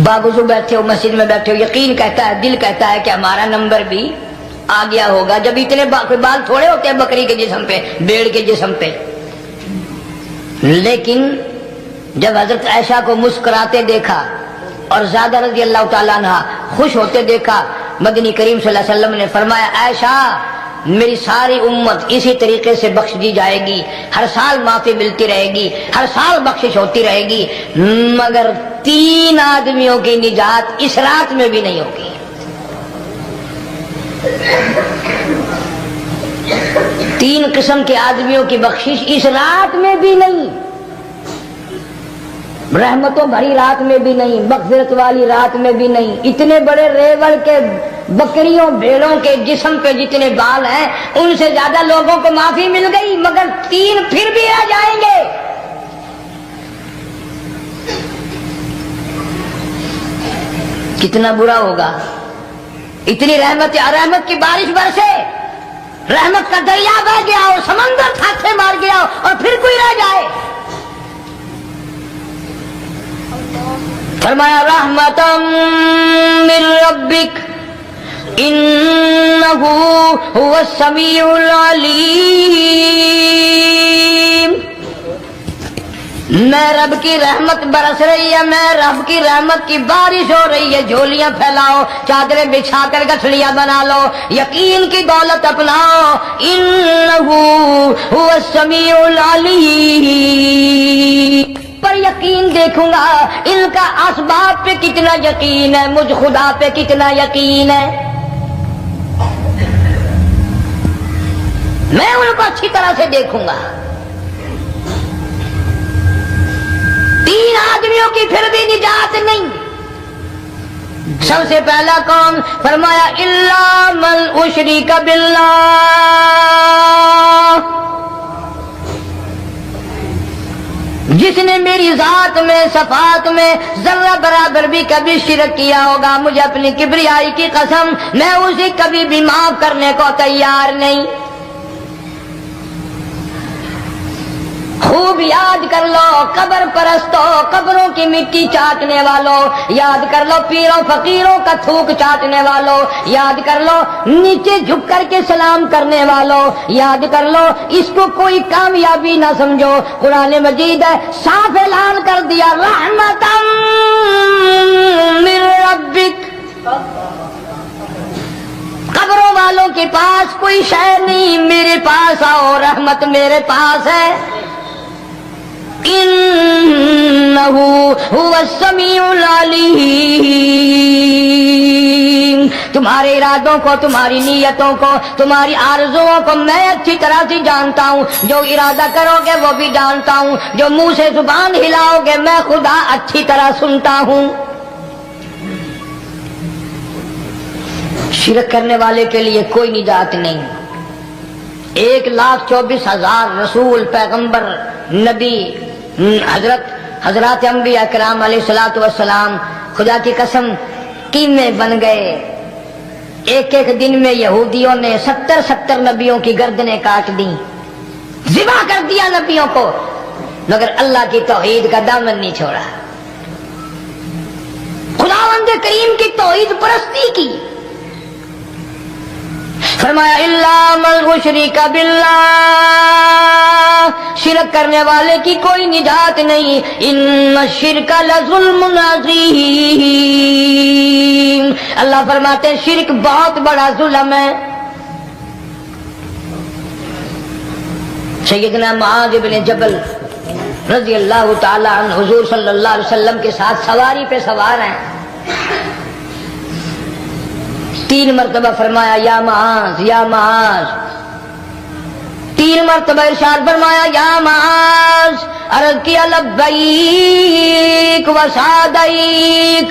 باوضو بیٹھے ہو، مسجد میں بیٹھے ہو، یقین کہتا ہے، دل کہتا ہے کہ ہمارا نمبر بھی آ گیا ہوگا، جب اتنے بال تھوڑے ہوتے ہیں بکری کے جسم پہ، بھیڑ کے جسم پہ۔ لیکن جب حضرت عائشہ کو مسکراتے دیکھا اور زیادہ رضی اللہ تعالیٰ عنہ خوش ہوتے دیکھا، مدنی کریم صلی اللہ علیہ وسلم نے فرمایا عائشہ میری ساری امت اسی طریقے سے بخش دی جائے گی، ہر سال معافی ملتی رہے گی، ہر سال بخشش ہوتی رہے گی، مگر 3 آدمیوں کی نجات اس رات میں بھی نہیں ہوگی۔ تین قسم کے آدمیوں کی بخشش اس رات میں بھی نہیں، رحمتوں بھری رات میں بھی نہیں، مغفرت والی رات میں بھی نہیں۔ اتنے بڑے ریوڑ کے بکریوں بھیڑوں کے جسم پہ جتنے بال ہیں ان سے زیادہ لوگوں کو معافی مل گئی، مگر تین پھر بھی آ جائیں گے۔ کتنا برا ہوگا، اتنی رحمت کی بارش برسے، رحمت کا دریا بہ گیا ہو، سمندر تھاتے مار گیا ہو اور پھر کوئی رہ جائے۔ فرمایا رحمتم من ربک انہ هو السمیع العلیم، میں رب کی رحمت برس رہی ہے، میں رب کی رحمت کی بارش ہو رہی ہے، جھولیاں پھیلاؤ، چادریں بچھا کر گٹھڑیاں بنا لو، یقین کی دولت اپناؤ، انہ هو السمیع العلیم، پر یقین دیکھوں گا ان کا اسباب پہ کتنا یقین ہے، مجھ خدا پہ کتنا یقین ہے، میں ان کو اچھی طرح سے دیکھوں گا۔ تین آدمیوں کی پھر بھی نجات نہیں۔ سب سے پہلا کون؟ فرمایا الا من اشرک باللہ، جس نے میری ذات میں صفات میں ذرہ برابر بھی کبھی شرک کیا ہوگا، مجھے اپنی کبریائی کی قسم میں اسے کبھی بھی معاف کرنے کو تیار نہیں۔ خوب یاد کر لو قبر پرستوں، قبروں کی مٹی چاٹنے والوں، یاد کر لو پیروں فقیروں کا تھوک چاٹنے والوں، یاد کر لو نیچے جھک کر کے سلام کرنے والوں، یاد کر لو اس کو کوئی کامیابی نہ سمجھو۔ قرآن مجید ہے صاف اعلان کر دیا رحمتم من ربک، قبروں والوں کے پاس کوئی شے نہیں، میرے پاس آؤ، رحمت میرے پاس ہے۔ انہ هو السمیع العلیم، تمہارے ارادوں کو، تمہاری نیتوں کو، تمہاری آرزوؤں کو میں اچھی طرح سے جانتا ہوں، جو ارادہ کرو گے وہ بھی جانتا ہوں، جو منہ سے زبان ہلاؤ گے میں خدا اچھی طرح سنتا ہوں۔ شرک کرنے والے کے لیے کوئی نجات نہیں۔ 1,24,000 رسول، پیغمبر، نبی، حضرات انبیاء کرام علیہ الصلوۃ والسلام خدا کی قسم قیمے بن گئے۔ ایک ایک دن میں یہودیوں نے 70 نبیوں کی گردنیں کاٹ دی، ذبح کر دیا نبیوں کو، مگر اللہ کی توحید کا دامن نہیں چھوڑا، خداوند کریم کی توحید پرستی کی۔ فرمایا الا من اشرک باللہ، شرک کرنے والے کی کوئی نجات نہیں، ان الشرک لظلم عظیم، اللہ فرماتے ہیں شرک بہت بڑا ظلم ہے۔ سیدنا معاذ بن جبل رضی اللہ تعالی عنہ حضور صلی اللہ علیہ وسلم کے ساتھ سواری پہ سوار ہیں، 3 مرتبہ فرمایا یا معاذ یا معاذ، 3 مرتبہ ارشاد فرمایا یا معاذ، عرض کیا لبیک و سعدیک،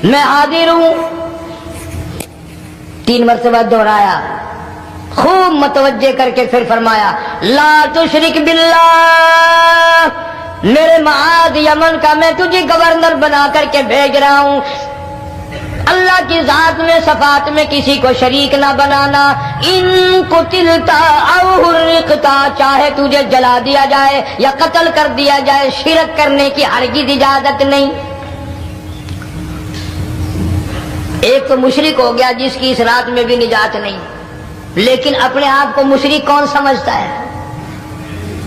میں حاضر ہوں، 3 مرتبہ دہرایا، خوب متوجہ کر کے پھر فرمایا لا تشرک باللہ، میرے معاذ یمن کا میں تجھے گورنر بنا کر کے بھیج رہا ہوں، اللہ کی ذات میں صفات میں کسی کو شریک نہ بنانا، ان قتلتا او حرقتا، چاہے تجھے جلا دیا جائے یا قتل کر دیا جائے، شرک کرنے کی ہرگز اجازت نہیں۔ ایک تو مشرک ہو گیا جس کی اس رات میں بھی نجات نہیں، لیکن اپنے آپ کو مشرک کون سمجھتا ہے؟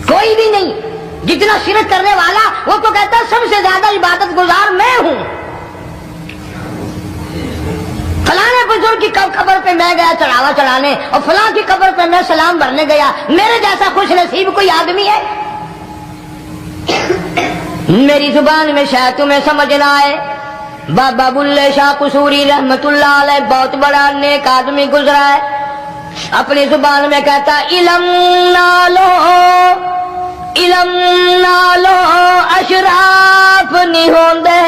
کوئی بھی نہیں۔ جتنا شرک کرنے والا وہ تو کہتا ہے سب سے زیادہ عبادت گزار میں ہوں، فلانے بزرگ کی قبر پہ میں گیا چڑھاوا چڑھانے اور فلاں کی قبر پہ میں سلام بھرنے گیا، میرے جیسا خوش نصیب کوئی آدمی ہے؟ میری زبان میں شاید تمہیں سمجھ نہ آئے، بابا بلے شاہ قصوری رحمت اللہ علیہ بہت بڑا نیک آدمی گزرا ہے، اپنی زبان میں کہتا علم نالو اشراف نہیں ہوندے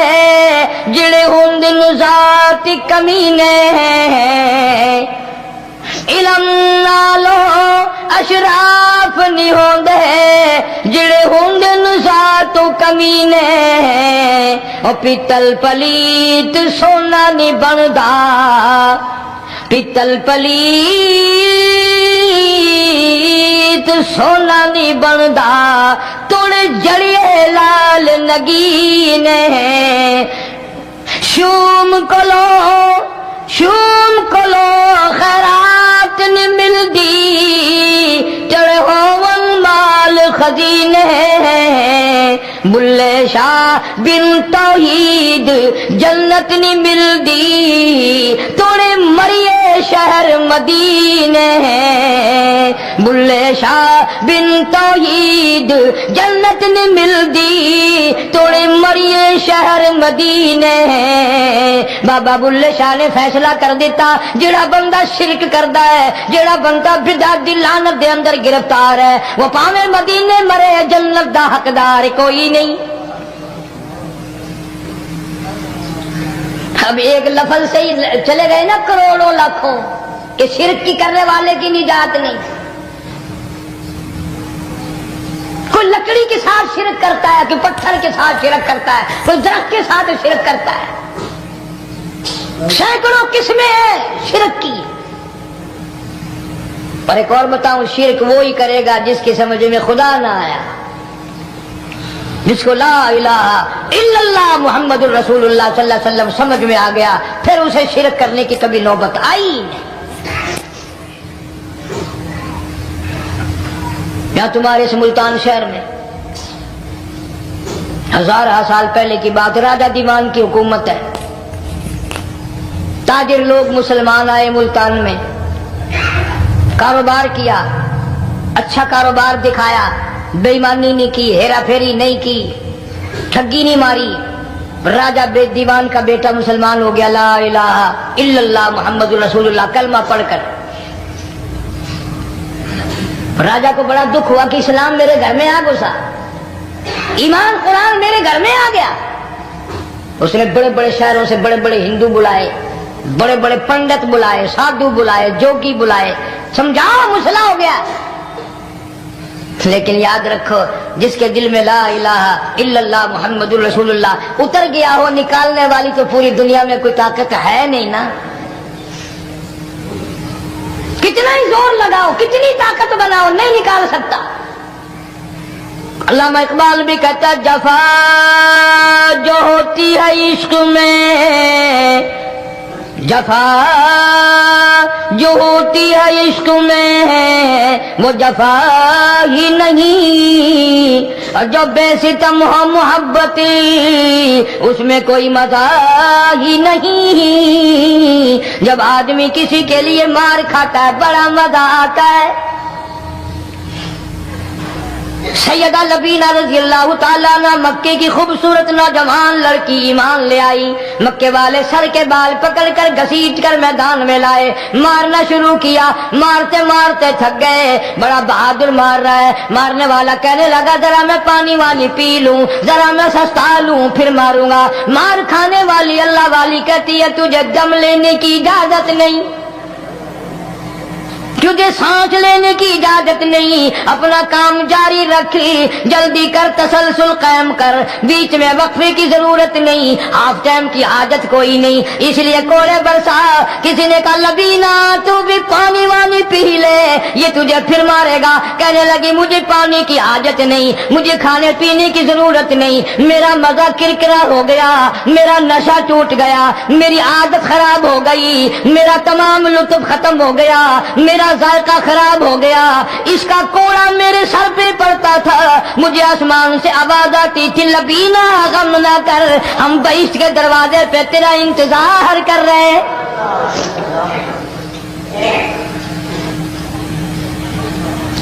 جڑے ہوندے ذات کمینے علم نالو اشراف نہیں ہوندے جڑے ہوندے ذات کمینے او پیتل پلیت سونا نہیں بندا پیتل پلیت سونا نہیں بندا توڑ جڑیے لال نگینے شوم کلو خیرات نہیں ملدی چڑے ہون مال خزینے بلے شاہ بن توحید جنت نہیں ملدی توڑے مریے شہر مدینے بلے شاہ بن توحید جنت نہیں ملدی توڑے مریے شہر مدینے بابا بلے شاہ نے فیصلہ کر دیتا جڑا بندہ شرک کردا ہے جڑا بندہ بدعت دی لعنت دے اندر گرفتار ہے وہ پاویں مدینے مرے جنت دا حقدار کوئی نہیں. اب ایک لفظ سے ہی چلے گئے نا کروڑوں لاکھوں کہ شرک کی کرنے والے کی نجات نہیں. کوئی لکڑی کے ساتھ شرک کرتا ہے کوئی پتھر کے ساتھ شرک کرتا ہے کوئی درخت کے ساتھ شرک کرتا ہے. سینکڑوں قسمیں ہیں شرک کی. اور ایک اور بتاؤں شرک وہی کرے گا جس کی سمجھ میں خدا نہ آیا جس کو لا الہ الا اللہ محمد الرسول اللہ صلی اللہ علیہ وسلم سمجھ میں آ گیا پھر اسے شرک کرنے کی کبھی نوبت آئی نہیں. یا تمہارے اس ملتان شہر میں ہزارہ سال پہلے کی بات راجہ دیوان کی حکومت ہے. تاجر لوگ مسلمان آئے ملتان میں کاروبار کیا اچھا کاروبار دکھایا بے ایمانی نہیں کی ہیرا پھیری نہیں کی ٹھگی نہیں ماری. راجہ دیوان کا بیٹا مسلمان ہو گیا لا الہ الا اللہ محمد رسول اللہ کلمہ پڑھ کر. راجہ کو بڑا دکھ ہوا کہ اسلام میرے گھر میں آ گھسا ایمان قرآن میرے گھر میں آ گیا. اس نے بڑے بڑے شہروں سے بڑے بڑے ہندو بلائے بڑے بڑے پنڈت بلائے سادھو بلائے جوگی بلائے سمجھاؤ مسئلہ ہو گیا. لیکن یاد رکھو جس کے دل میں لا الہ الا اللہ محمد الرسول اللہ اتر گیا ہو نکالنے والی تو پوری دنیا میں کوئی طاقت ہے نہیں نا. کتنا ہی زور لگاؤ کتنی طاقت بناؤ نہیں نکال سکتا. علامہ اقبال بھی کہتا جفا جو ہوتی ہے عشق میں جفا جو ہوتی ہے عشق میں وہ جفا ہی نہیں اور جو بے ستم ہو محبت اس میں کوئی مزہ ہی نہیں. جب آدمی کسی کے لیے مار کھاتا ہے بڑا مزہ آتا ہے. سیدہ لبینہ رضی اللہ تعالیٰ عنہ مکے کی خوبصورت نوجوان لڑکی ایمان لے آئی. مکے والے سر کے بال پکڑ کر گھسیٹ کر میدان میں لائے مارنا شروع کیا. مارتے مارتے تھک گئے بڑا بہادر مار رہا ہے. مارنے والا کہنے لگا ذرا میں پانی وانی پی لوں ذرا میں سستا لوں پھر ماروں گا. مار کھانے والی اللہ والی کہتی ہے تجھے دم لینے کی اجازت نہیں تجھے سانس لینے کی اجازت نہیں. اپنا کام جاری رکھ جلدی کر تسلسل قائم کر بیچ میں وقفے کی ضرورت نہیں ہاف ٹائم کی حاجت کوئی نہیں. اس لیے کوڑے برسا. کسی نے کہا لبینہ تو بھی پانی وانی پی لے یہ تجھے پھر مارے گا. کہنے لگی مجھے پانی کی حاجت نہیں مجھے کھانے پینے کی ضرورت نہیں میرا مزہ کرکرا ہو گیا میرا نشہ ٹوٹ گیا میری عادت خراب ہو گئی میرا تمام لطف ختم ہو گیا میرا ذائقہ خراب ہو گیا. اس کا کوڑا میرے سر پہ پڑتا تھا مجھے آسمان سے آواز آتی تھی لبینہ غم نہ کر ہم بہشت کے دروازے پہ تیرا انتظار کر رہے ہیں.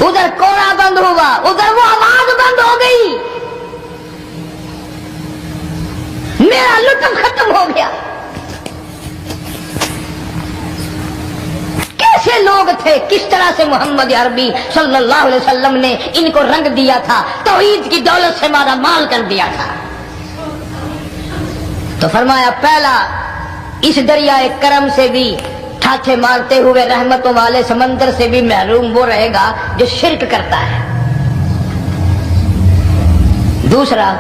ادھر کوڑا بند ہوا ادھر وہ آواز بند ہو گئی میرا لطف ختم ہو گیا. کیسے لوگ لوگ تھے، کس طرح سے محمد عربی صلی اللہ علیہ وسلم نے ان کو رنگ دیا تھا، توحید کی دولت سے مالا مال کر دیا تھا۔ تو فرمایا پہلا اس دریائے کرم سے بھی ٹھاٹھے مارتے ہوئے رحمتوں والے سمندر سے بھی محروم وہ رہے گا جو شرک کرتا ہے۔ دوسرا،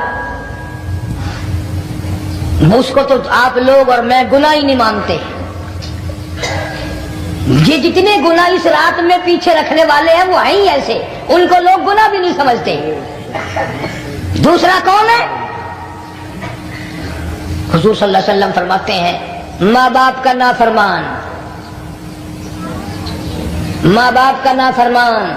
اس کو تو آپ لوگ اور میں گناہ ہی نہیں مانتے، یہ جتنے گناہ اس رات میں پیچھے رکھنے والے ہیں وہ ہیں ہی ایسے، ان کو لوگ گناہ بھی نہیں سمجھتے۔ دوسرا کون ہے؟ حضور صلی اللہ علیہ وسلم فرماتے ہیں ماں باپ کا نافرمان، ماں باپ کا نافرمان،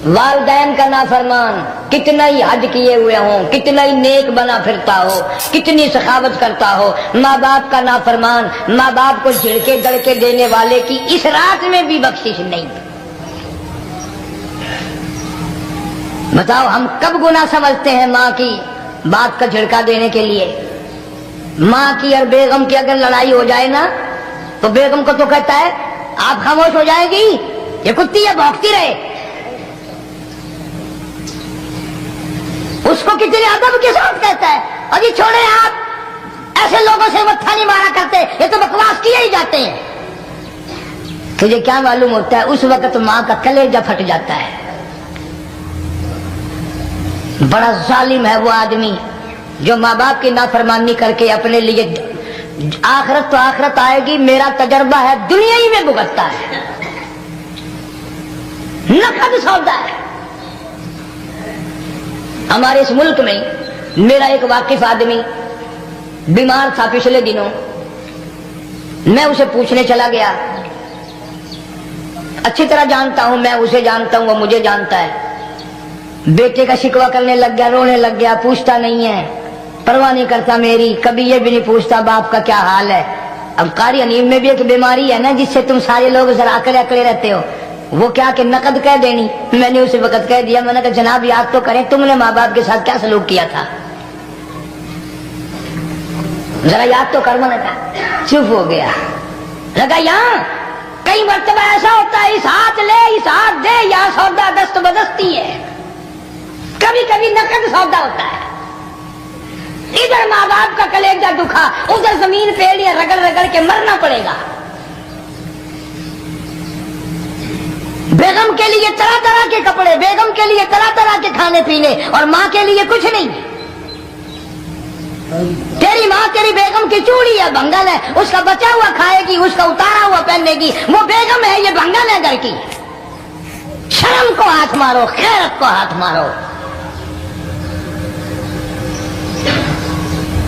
والدین کا نافرمان، کتنا ہی حج کیے ہوئے ہوں، کتنا ہی نیک بنا پھرتا ہو، کتنی سخاوت کرتا ہو، ماں باپ کا نافرمان، ماں باپ کو جھڑکے دڑکے دینے والے کی اس رات میں بھی بخشش نہیں۔ بتاؤ ہم کب گناہ سمجھتے ہیں ماں کی باپ کا جھڑکا دینے کے لیے؟ ماں کی اور بیگم کی اگر لڑائی ہو جائے نا تو بیگم کو تو کہتا ہے آپ خاموش ہو جائے گی، یہ کتی ہے بھونکتی رہے۔ اس کو کتنے ادب کے ساتھ کہتا ہے ابھی چھوڑے آپ، ایسے لوگوں سے متھا نہیں مارا کرتے، یہ تو بکواس کیے ہی جاتے ہیں۔ تجھے کیا معلوم ہوتا ہے اس وقت ماں کا کلیجہ پھٹ جاتا ہے۔ بڑا ظالم ہے وہ آدمی جو ماں باپ کی نافرمانی کر کے اپنے لیے آخرت تو آخرت آئے گی، میرا تجربہ ہے دنیا ہی میں بھگتتا ہے، نقد سودا ہے۔ ہمارے اس ملک میں میرا ایک واقف آدمی بیمار تھا پچھلے دنوں، میں اسے پوچھنے چلا گیا، اچھی طرح جانتا ہوں، میں اسے جانتا ہوں وہ مجھے جانتا ہے۔ بیٹے کا شکوہ کرنے لگ گیا، رونے لگ گیا، پوچھتا نہیں ہے، پرواہ نہیں کرتا میری، کبھی یہ بھی نہیں پوچھتا باپ کا کیا حال ہے۔ اب قاری انیم میں بھی ایک بیماری ہے نا جس سے تم سارے لوگ ذرا اکڑے اکڑے رہتے ہو، وہ کیا کہ نقد کہہ دینی۔ میں نے اسے وقت کہہ دیا، میں نے کہا جناب یاد تو کریں تم نے ماں باپ کے ساتھ کیا سلوک کیا تھا، ذرا یاد تو کر۔ میں نے کہا چپ ہو گیا، لگا یہاں کئی مرتبہ ایسا ہوتا ہے اس ہاتھ لے اس ہاتھ دے، یہاں سودا دست بدستی ہے، کبھی کبھی نقد سودا ہوتا ہے۔ ادھر ماں باپ کا کلیجہ دکھا، ادھر زمین پہ رگڑ رگڑ کے مرنا پڑے گا۔ بیگم کے لیے طرح طرح کے کپڑے، بیگم کے لیے طرح طرح کے کھانے پینے، اور ماں کے لیے کچھ نہیں۔ تیری ماں تیری بیگم کی چوڑی ہے، بنگل ہے، اس کا بچا ہوا کھائے گی، اس کا اتارا ہوا پہنے گی، وہ بیگم ہے، یہ بنگل ہے گھر کی۔ شرم کو ہاتھ مارو، خیرت کو ہاتھ مارو۔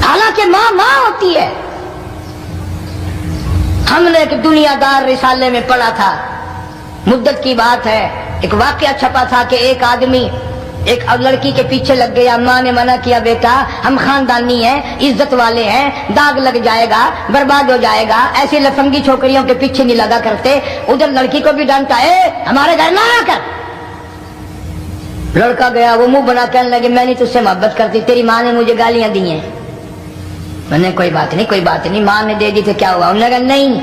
حالانکہ ماں ماں ہوتی ہے۔ ہم نے ایک دنیا دار رسالے میں پڑھا تھا، مدت کی بات ہے، ایک واقعہ چھپا تھا کہ ایک آدمی ایک لڑکی کے پیچھے لگ گیا، ماں نے منع کیا بیٹا ہم خاندانی ہیں، عزت والے ہیں، داغ لگ جائے گا، برباد ہو جائے گا، ایسی لفنگی چھوکریوں کے پیچھے نہیں لگا کرتے۔ ادھر لڑکی کو بھی ڈانٹا، ہمارے گھر نہ آ کر۔ لڑکا گیا، وہ منہ بنا کہنے لگے میں نہیں تجھ سے محبت کرتی، تیری ماں نے مجھے گالیاں دی ہیں۔ میں نے کوئی بات نہیں کوئی بات نہیں، ماں نے دے دی تو کیا ہوا؟ انہوں نے کہا نہیں،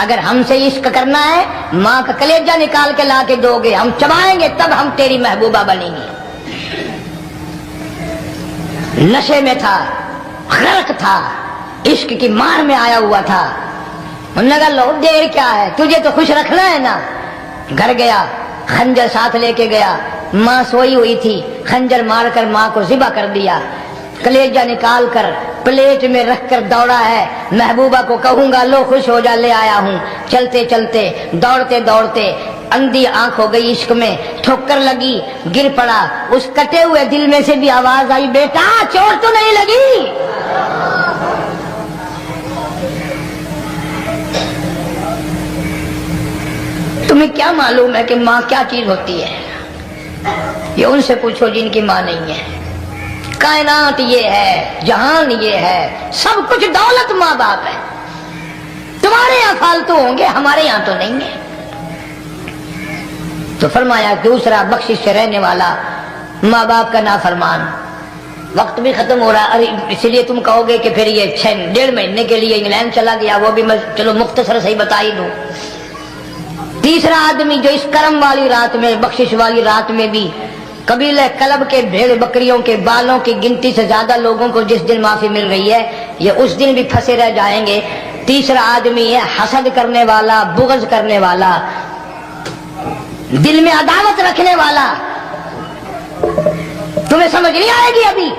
اگر ہم سے عشق کرنا ہے ماں کا کلیجہ نکال کے لا کے دو گے، ہم چبائیں گے تب ہم تیری محبوبہ بنیں گے۔ نشے میں تھا، غرق تھا، عشق کی مار میں آیا ہوا تھا۔ انہوں نے کہا لو دیر کیا ہے، تجھے تو خوش رکھنا ہے نا۔ گھر گیا، خنجر ساتھ لے کے گیا، ماں سوئی ہوئی تھی، خنجر مار کر ماں کو ذبح کر دیا، کلیجہ نکال کر پلیٹ میں رکھ کر دوڑا ہے، محبوبہ کو کہوں گا لو خوش ہو جا، لے آیا ہوں۔ چلتے چلتے دوڑتے دوڑتے اندھی آنکھ ہو گئی عشق میں، ٹھوکر لگی، گر پڑا، اس کٹے ہوئے دل میں سے بھی آواز آئی بیٹا چوٹ تو نہیں لگی؟ تمہیں کیا معلوم ہے کہ ماں کیا چیز ہوتی ہے؟ یہ ان سے پوچھو جن کی ماں نہیں ہے۔ کائنات یہ ہے، جہان یہ ہے، سب کچھ دولت ماں باپ ہے۔ تمہارے یہاں فالتو ہوں گے، ہمارے یہاں تو نہیں ہے۔ تو فرمایا دوسرا بخشش سے رہنے والا ماں باپ کا نافرمان۔ وقت بھی ختم ہو رہا، اس لیے تم کہو گے کہ پھر یہ 1.5 مہینے کے لیے انگلینڈ چلا گیا، وہ بھی میں چلو مختصر سے ہی بتا ہی دوں۔ تیسرا آدمی جو اس کرم والی رات میں، بخشش والی رات میں بھی قبیلہ کلب کے بھیڑ بکریوں کے بالوں کی گنتی سے زیادہ لوگوں کو جس دن معافی مل رہی ہے، یہ اس دن بھی پھنسے رہ جائیں گے۔ تیسرا آدمی ہے حسد کرنے والا، بغض کرنے والا، دل میں عداوت رکھنے والا۔ تمہیں سمجھ نہیں آئے گی ابھی،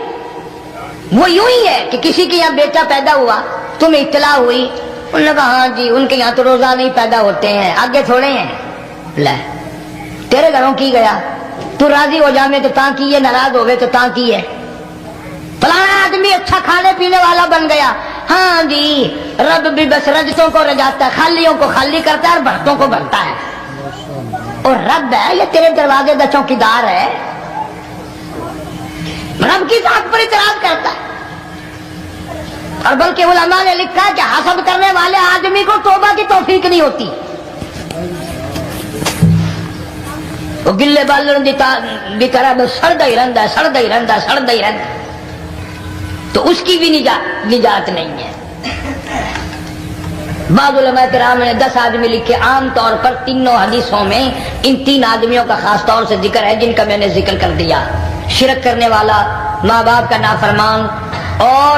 وہ یوں ہی ہے کہ کسی کے یہاں بیٹا پیدا ہوا، تمہیں اطلاع ہوئی، انہوں نے کہا ہاں جی ان کے یہاں تو روزہ نہیں پیدا ہوتے ہیں، آگے تھوڑے ہیں، لے تیرے گھروں کی گیا، تو راضی ہو جانے تو تاں کی ہے، ناراض ہوئے تو تاں کی ہے۔ فلانا آدمی اچھا کھانے پینے والا بن گیا، ہاں جی رب بھی بس رجتوں کو رجاتا ہے، خالیوں کو خالی کرتا ہے اور بھرتوں کو بھرتا ہے، اور رب ہے یہ تیرے دروازے کا چوکیدار ہے، رب کی ذات پر اعتراض کرتا ہے۔ اور بلکہ علماء نے لکھا کہ حسد کرنے والے آدمی کو توبہ کی توفیق نہیں ہوتی، وہ گلے بالوں کی طرح بس سڑتا ہی رہتا ہے، سڑتا ہی رہتا ہے، سڑتا ہی رہتا ہے، تو اس کی بھی نجات نہیں ہے۔ بعض علماء کرام نے 10 آدمی لکھے، عام طور پر تینوں حدیثوں میں ان 3 آدمیوں کا خاص طور سے ذکر ہے جن کا میں نے ذکر کر دیا، شرک کرنے والا، ماں باپ کا نافرمان، اور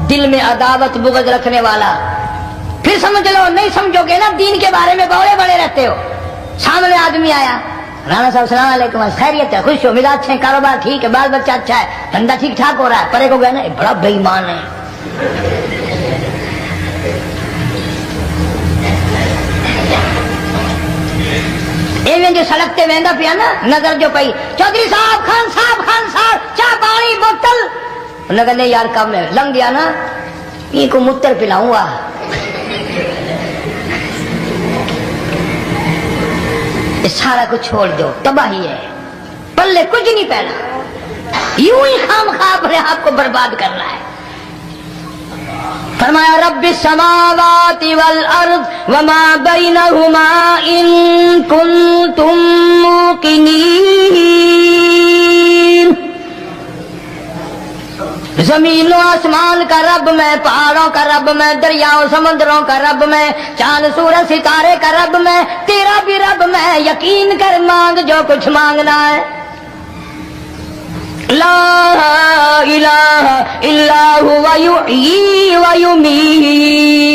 دل میں عداوت بغض رکھنے والا۔ پھر سمجھ لو، نہیں سمجھو گے نا دین کے بارے میں بڑے بڑے رہتے ہو۔ سامنے آدمی آیا، رانا صاحب السلام علیکم، خیریت ہے، خوش ہو، مزاج اچھے، کاروبار ٹھیک ہے، بال بچہ اچھا ہے، دھندا ٹھیک ٹھاک ہو رہا ہے، پرے کو گئے نا بڑا بے ایمان ہے، ایویں جو سڑکتے وہدا پیا نا، نظر جو پئی، چودھری صاحب، خان صاحب چاہ پانی بوتل، انہوں نے کہا نہیں یار کم ہے، لنگ گیا نا یہ کو متر پلاؤں گا، سارا کچھ چھوڑ دو، تباہی ہے، پلے کچھ نہیں پہنا، یوں ہی خام خواہ اپنے آپ کو برباد کرنا ہے۔ فرمایا رب السماوات والارض وما بینہما ان کنتم موقنین، زمین و آسمان کا رب میں، پہاڑوں کا رب میں، دریاؤں سمندروں کا رب میں، چاند سورج ستارے کا رب میں، تیرا بھی رب میں، یقین کر مانگ جو کچھ مانگنا ہے۔ لا الہ الا هو یحیی و یمیت،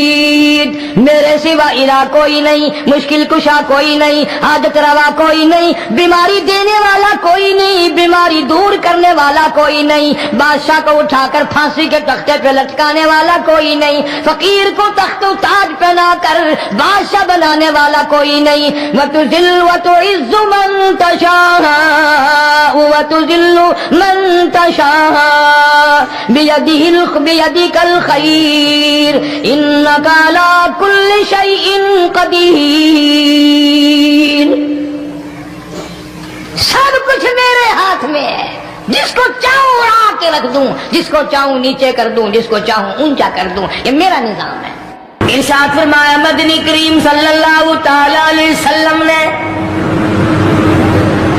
میرے سوا الہ کوئی نہیں، مشکل کشا کوئی نہیں، حاجت روا کوئی نہیں، بیماری دینے والا کوئی نہیں، بیماری دور کرنے والا کوئی نہیں، بادشاہ کو اٹھا کر پھانسی کے تختے پہ لٹکانے والا کوئی نہیں، فقیر کو تخت و تاج پہنا کر بادشاہ بنانے والا کوئی نہیں، وتذل وتعز من تشاء وتذل من تشاء بیدک الخیر انک علی کل شیء قدیر، سب کچھ میرے ہاتھ میں ہے، جس کو چاہوں اڑا کے رکھ دوں، جس کو چاہوں نیچے کر دوں، جس کو چاہوں اونچا کر دوں، یہ میرا نظام ہے۔ ارشاد فرمایا مدنی کریم صلی اللہ تعالی علیہ وسلم نے،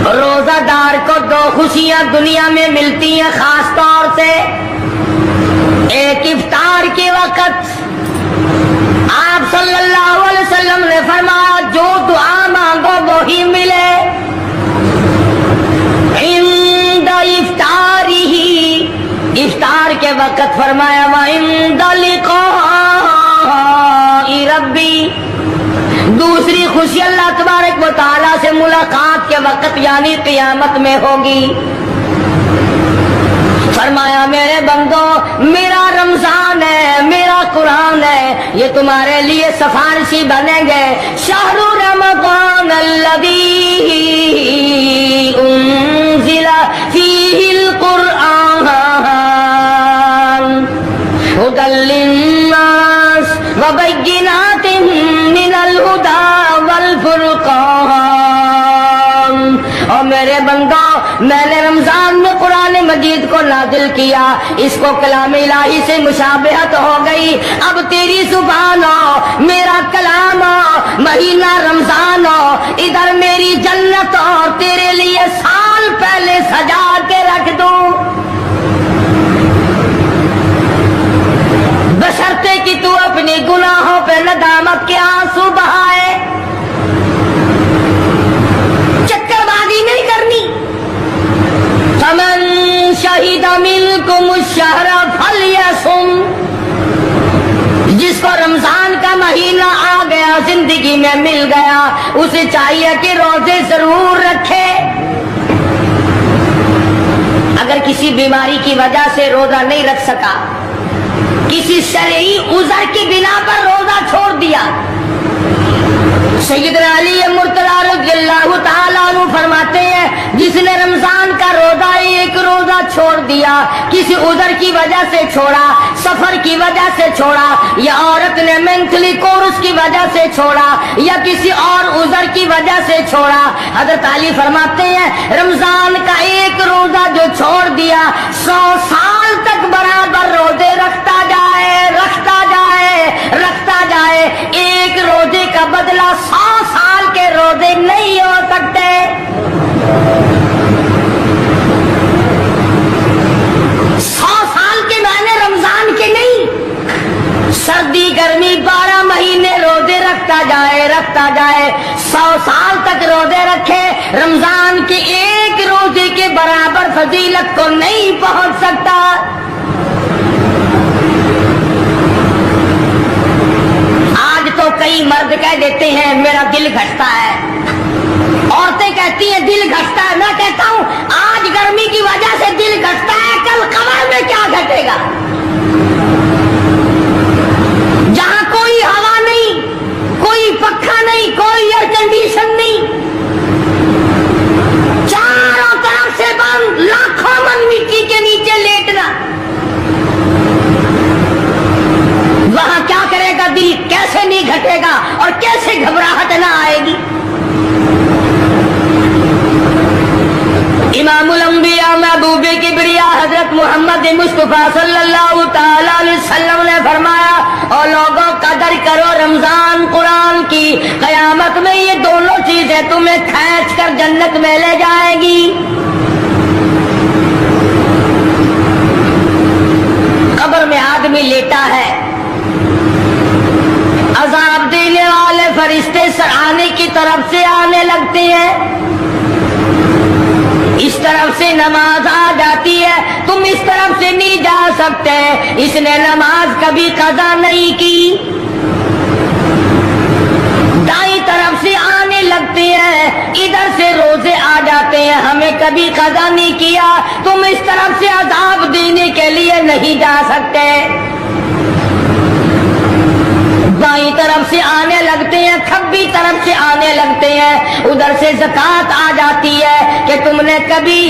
روزہ دار کو 2 خوشیاں دنیا میں ملتی ہیں خاص طور سے، ایک افطار کے وقت آپ صلی اللہ علیہ وسلم نے فرمایا جو دعا مانگو وہی ملے، عند افطارہ، افطار کے وقت فرمایا وعند لقاء ربی، دوسری خوشی اللہ تبارک و تعالیٰ سے ملاقات کے وقت یعنی قیامت میں ہوگی۔ فرمایا میرے بندو میرا رمضان ہے، میرا قرآن ہے، یہ تمہارے لیے سفارشی بنیں گے، شہر رمضان الذی انزل فیہ القرآن ھدی للناس وبینات من الہدی والفرقان، اور میرے بندو میں نے رمضان میں قرآن مجید کو نازل کیا، اس کو کلام الہی سے مشابہت ہو گئی، اب تیری زبان ہو، میرا کلام ہو، مہینہ رمضان ہو، ادھر میری جنت اور تیرے لیے سال پہلے سجا کے رکھ دوں، بشرطے کہ تو اپنی گناہوں پہ ندامت کے آنسو بہائے۔ آیا زندگی میں مل گیا، اسے چاہیے کہ روزے ضرور رکھے۔ اگر کسی بیماری کی وجہ سے روزہ نہیں رکھ سکا، کسی شرعی عذر کی بنا پر روزہ چھوڑ دیا، سیدنا علی مرتضی رضی اللہ تعالیٰ عنہ فرماتے ہیں جس نے رمضان کا روزہ ایک روزہ چھوڑ دیا، کسی عذر کی وجہ سے چھوڑا، سفر کی وجہ سے چھوڑا، یا عورت نے مینٹلی کورس کی وجہ سے چھوڑا، یا کسی اور عذر کی وجہ سے چھوڑا، حضرت علی فرماتے ہیں رمضان کا ایک روزہ جو چھوڑ دیا 100 سال تک برابر روزے رکھتا جائے، رکھتا جائے، رکھتا جائے، ایک روزے کا بدلہ 100 سال کے روزے نہیں ہو سکتے۔ 100 سال کے معنی رمضان کے نہیں، سردی گرمی 12 مہینے روزے رکھتا جائے، رکھتا جائے، 100 سال تک روزے رکھے، رمضان کے ایک روزے کے برابر فضیلت کو نہیں پہنچ سکتا۔ آج تو کئی مرد کہہ دیتے ہیں میرا دل گھٹتا ہے، عورتیں کہتی ہیں دل گھٹتا ہے، میں کہتا ہوں آج گرمی کی وجہ سے دل گھٹتا ہے، کل قمر میں کیا گھٹے گا؟ جہاں کوئی ہوا نہیں، کوئی پنکھا نہیں، کوئی ایئر کنڈیشن نہیں، چاروں طرف سے بند، لاکھوں من مٹی کے نیچے لیٹنا، وہاں کیا کرے گا دل؟ کیسے نہیں گھٹے گا اور کیسے گھبراہٹ نہ آئے گی؟ امام الانبیاء محبوب کبریا حضرت محمد مصطفیٰ صلی اللہ تعالی علیہ وسلم نے فرمایا اور لوگوں قدر کرو رمضان قرآن کی، قیامت میں یہ دونوں چیزیں تمہیں کھینچ کر جنت میں لے جائے گی۔ قبر میں آدمی لیٹا ہے، عذاب دینے والے فرشتے سرانے کی طرف سے آنے لگتے ہیں، اس طرف سے نماز آ جاتی ہے، تم اس طرف سے نہیں جا سکتے، اس نے نماز کبھی قضا نہیں کی، دائیں طرف سے آنے لگتے ہیں، ادھر سے روزے آ جاتے ہیں، ہمیں کبھی قضا نہیں کیا، تم اس طرف سے عذاب دینے کے لیے نہیں جا سکتے، بائیں طرف سے آنے لگتے ہیں، کھبی طرف سے آنے لگتے ہیں، ادھر سے زکوٰۃ آ جاتی ہے کہ تم نے کبھی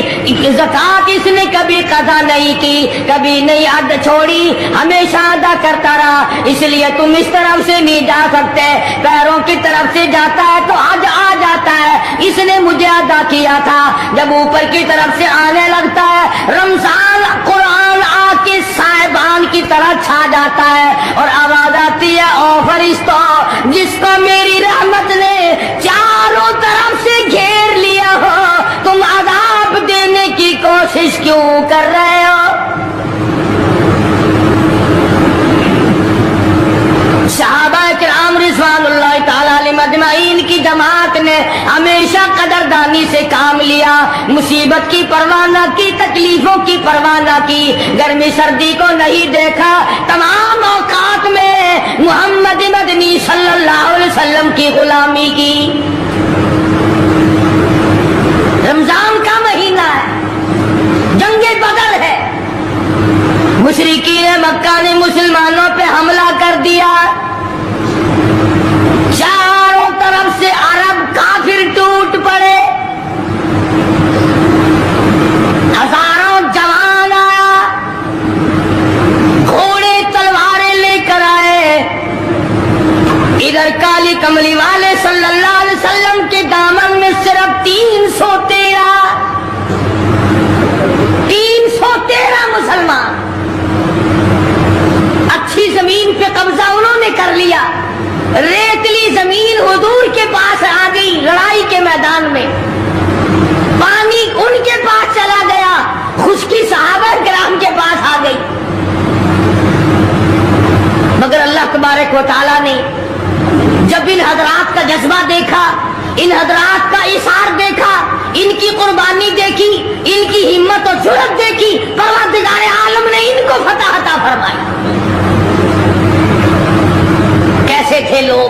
زکوٰۃ اس نے کبھی قضا نہیں کی، کبھی نہیں ادا چھوڑی، ہمیشہ ادا کرتا رہا، اس لیے تم اس طرف سے نہیں جا سکتے، پیروں کی طرف سے جاتا ہے تو حج آ جاتا ہے، اس نے مجھے ادا کیا تھا، جب اوپر کی طرف سے آنے لگتا ہے رمضان قرآن آ کے صاحبان کی طرح چھا جاتا ہے اور آواز آتی ہے او فرشتوں جس کو میری رحمت نے چاروں طرف سے گھیر لیا ہو، تم عذاب دینے کی کوشش کیوں کر رہے ہو؟ صحابہ کرام رضوان اللہ تعالی علیہم اجمعین کی جماعت نے ہمیشہ قدردانی سے کام لیا، مصیبت کی پرواہ نہ کی، تکلیفوں کی پرواہ نہ کی، گرمی سردی کو نہیں دیکھا، تمام اوقات میں محمد مدنی صلی اللہ علیہ وسلم کی غلامی کی۔ رمضان کا مہینہ ہے، جنگ بدر ہے، مشرکین مکہ نے مسلمانوں پہ حملہ کر دیا، چاروں طرف سے عرب کافر ٹوٹ پڑے، ہزاروں جوان آیا، گھوڑے تلواریں لے کر آئے، ادھر کالی کملی والے صلی اللہ علیہ وسلم کے دامن میں صرف 313 مسلمان، اچھی زمین پہ قبضہ انہوں نے کر لیا، ریتلی زمین حضور کے پاس آ گئی، لڑائی کے میدان میں پانی ان کے پاس چلا گیا، خشکی صحابہ کرام کے پاس آ گئی، مگر اللہ تبارک و تعالیٰ نے جب ان حضرات کا جذبہ دیکھا، ان حضرات کا اثار دیکھا، ان کی قربانی دیکھی، ان کی ہمت اور جرأت دیکھی، پروردگار عالم نے ان کو فتح عطا فرمائی۔ کیسے تھے لوگ؟